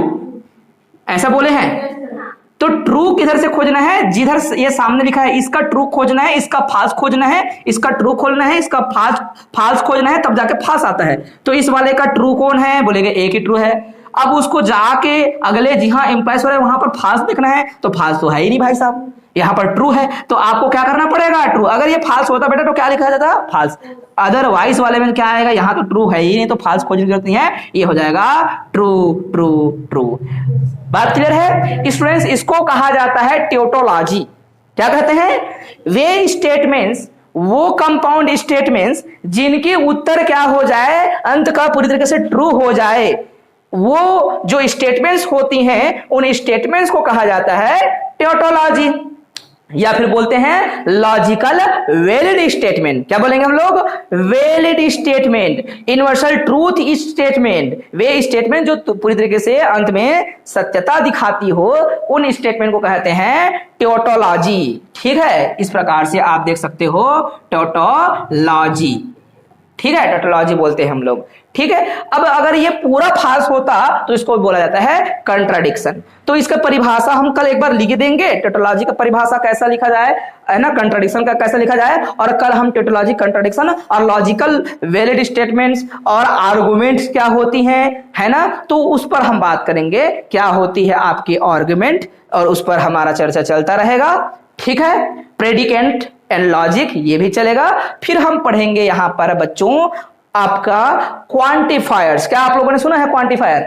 ऐसा बोले हैं, तो ट्रू किधर से खोजना है, जिधर ये सामने लिखा है इसका ट्रू खोजना है, इसका फाल्स खोजना है, इसका ट्रू खोजना है, इसका फाल्स खोजना है, तब जाके फाल्स आता है। तो इस वाले का ट्रू कौन है, बोलेंगे एक ही ट्रू है। अब उसको जाके अगले जहां इंप्लाइज हो रहा है वहां पर फाल्स देखना है, तो फाल्स तो है ही नहीं भाई साहब, यहाँ पर ट्रू है, तो आपको क्या करना पड़ेगा, ट्रू। अगर ये फाल्स होता बेटा तो क्या लिखा जाता, फाल्स। अदरवाइज वाले में क्या आएगा, यहाँ तो ट्रू है ही नहीं, तो फाल्स खोजने की जरूरत नहीं है, ये हो जाएगा ट्रू ट्रू ट्रू। बात क्लियर है स्टूडेंट्स? इसको कहा जाता है ट्यूटोलॉजी। क्या कहते हैं? वे स्टेटमेंट्स, वो कंपाउंड स्टेटमेंट्स जिनके उत्तर क्या हो जाए, अंत का पूरी तरीके से ट्रू हो जाए, वो जो स्टेटमेंट्स होती हैं उन स्टेटमेंट्स को कहा जाता है ट्यूटोलॉजी, या फिर बोलते हैं लॉजिकल वैलिड स्टेटमेंट। क्या बोलेंगे हम लोग? Valid statement, universal truth statement. वे स्टेटमेंट जो पूरी तरीके से अंत में सत्यता दिखाती हो, उन स्टेटमेंट को कहते हैं ट्यूटोलॉजी। ठीक है, इस प्रकार से आप देख सकते हो ट्यूटोलॉजी। ठीक है, टोटोलॉजी बोलते हैं हम लोग। ठीक है, अब अगर ये पूरा फाल्स होता तो इसको बोला जाता है कंट्राडिक्शन। तो इसका परिभाषा हम कल एक बार लिख देंगे, टोटोलॉजी का परिभाषा कैसा लिखा जाए, है ना, कंट्राडिक्शन का कैसा लिखा जाए, और कल हम टोटोलॉजी, कंट्राडिक्शन और लॉजिकल वैलिड स्टेटमेंट्स और आर्गुमेंट्स क्या होती हैं, है ना, तो उस पर हम बात करेंगे क्या होती है आपकी आर्गुमेंट, और उस पर हमारा चर्चा चलता रहेगा। ठीक है, प्रेडिकेंट एंड लॉजिक ये भी चलेगा। फिर हम पढ़ेंगे यहां पर बच्चों आपका क्वांटिफायर्स। क्या आप लोगों ने सुना है क्वांटिफायर?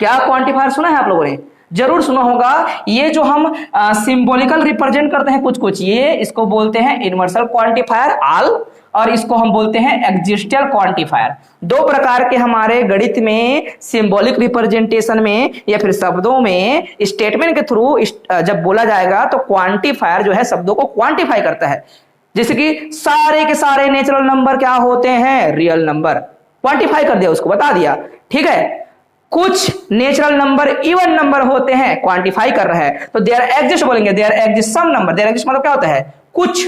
क्या क्वांटिफायर सुना है आप लोगों ने? जरूर सुना होगा। ये जो हम सिंबॉलिकल रिप्रेजेंट करते हैं कुछ कुछ, ये इसको बोलते हैं यूनिवर्सल क्वांटिफायर आल, और इसको हम बोलते हैं एक्जिस्टियल क्वांटिफायर। दो प्रकार के हमारे गणित में सिंबॉलिक रिप्रेजेंटेशन में या फिर शब्दों में स्टेटमेंट के थ्रू जब बोला जाएगा तो क्वांटिफायर जो है शब्दों को क्वांटिफाई करता है। जैसे कि सारे के सारे नेचुरल नंबर क्या होते हैं, रियल नंबर, क्वांटिफाई कर दिया, उसको बता दिया। ठीक है, कुछ नेचुरल नंबर इवन नंबर होते हैं, क्वांटिफाई कर रहा है, तो देयर एग्जिस्ट बोलेंगे, there exist some number. There exist मतलब क्या होता है, कुछ,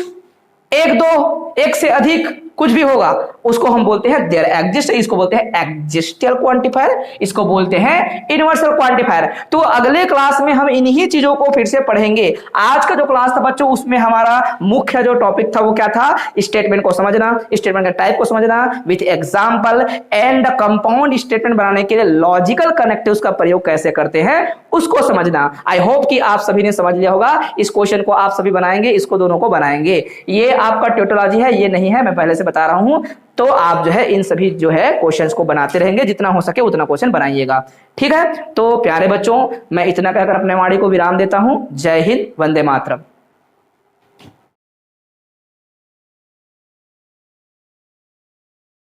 एक दो, एक से अधिक, कुछ भी होगा, उसको हम बोलते हैं देयर एग्जिस्ट। इसको बोलते हैं एक्जिस्टियल क्वांटिफायर, इसको बोलते हैं यूनिवर्सल क्वांटिफायर। तो अगले क्लास में हम इन्हीं चीजों को फिर से पढ़ेंगे। आज का जो क्लास था बच्चों, उसमें हमारा मुख्य जो टॉपिक था वो क्या था, स्टेटमेंट को समझना, स्टेटमेंट का टाइप को समझना with example, and compound statement बनाने के लिए लॉजिकल कनेक्टिव्स का प्रयोग कैसे करते हैं उसको समझना। आई होप कि आप सभी ने समझ लिया होगा। इस क्वेश्चन को आप सभी बनाएंगे, इसको दोनों को बनाएंगे। ये आपका ट्यूटोलॉजी है, ये नहीं है, मैं पहले से बता रहा हूं। तो आप जो है इन सभी जो है क्वेश्चंस को बनाते रहेंगे, जितना हो सके उतना क्वेश्चन बनाइएगा। ठीक है, तो प्यारे बच्चों, मैं इतना कहकर अपने वाणी को विराम देता हूं। जय हिंद, वंदे मातरम।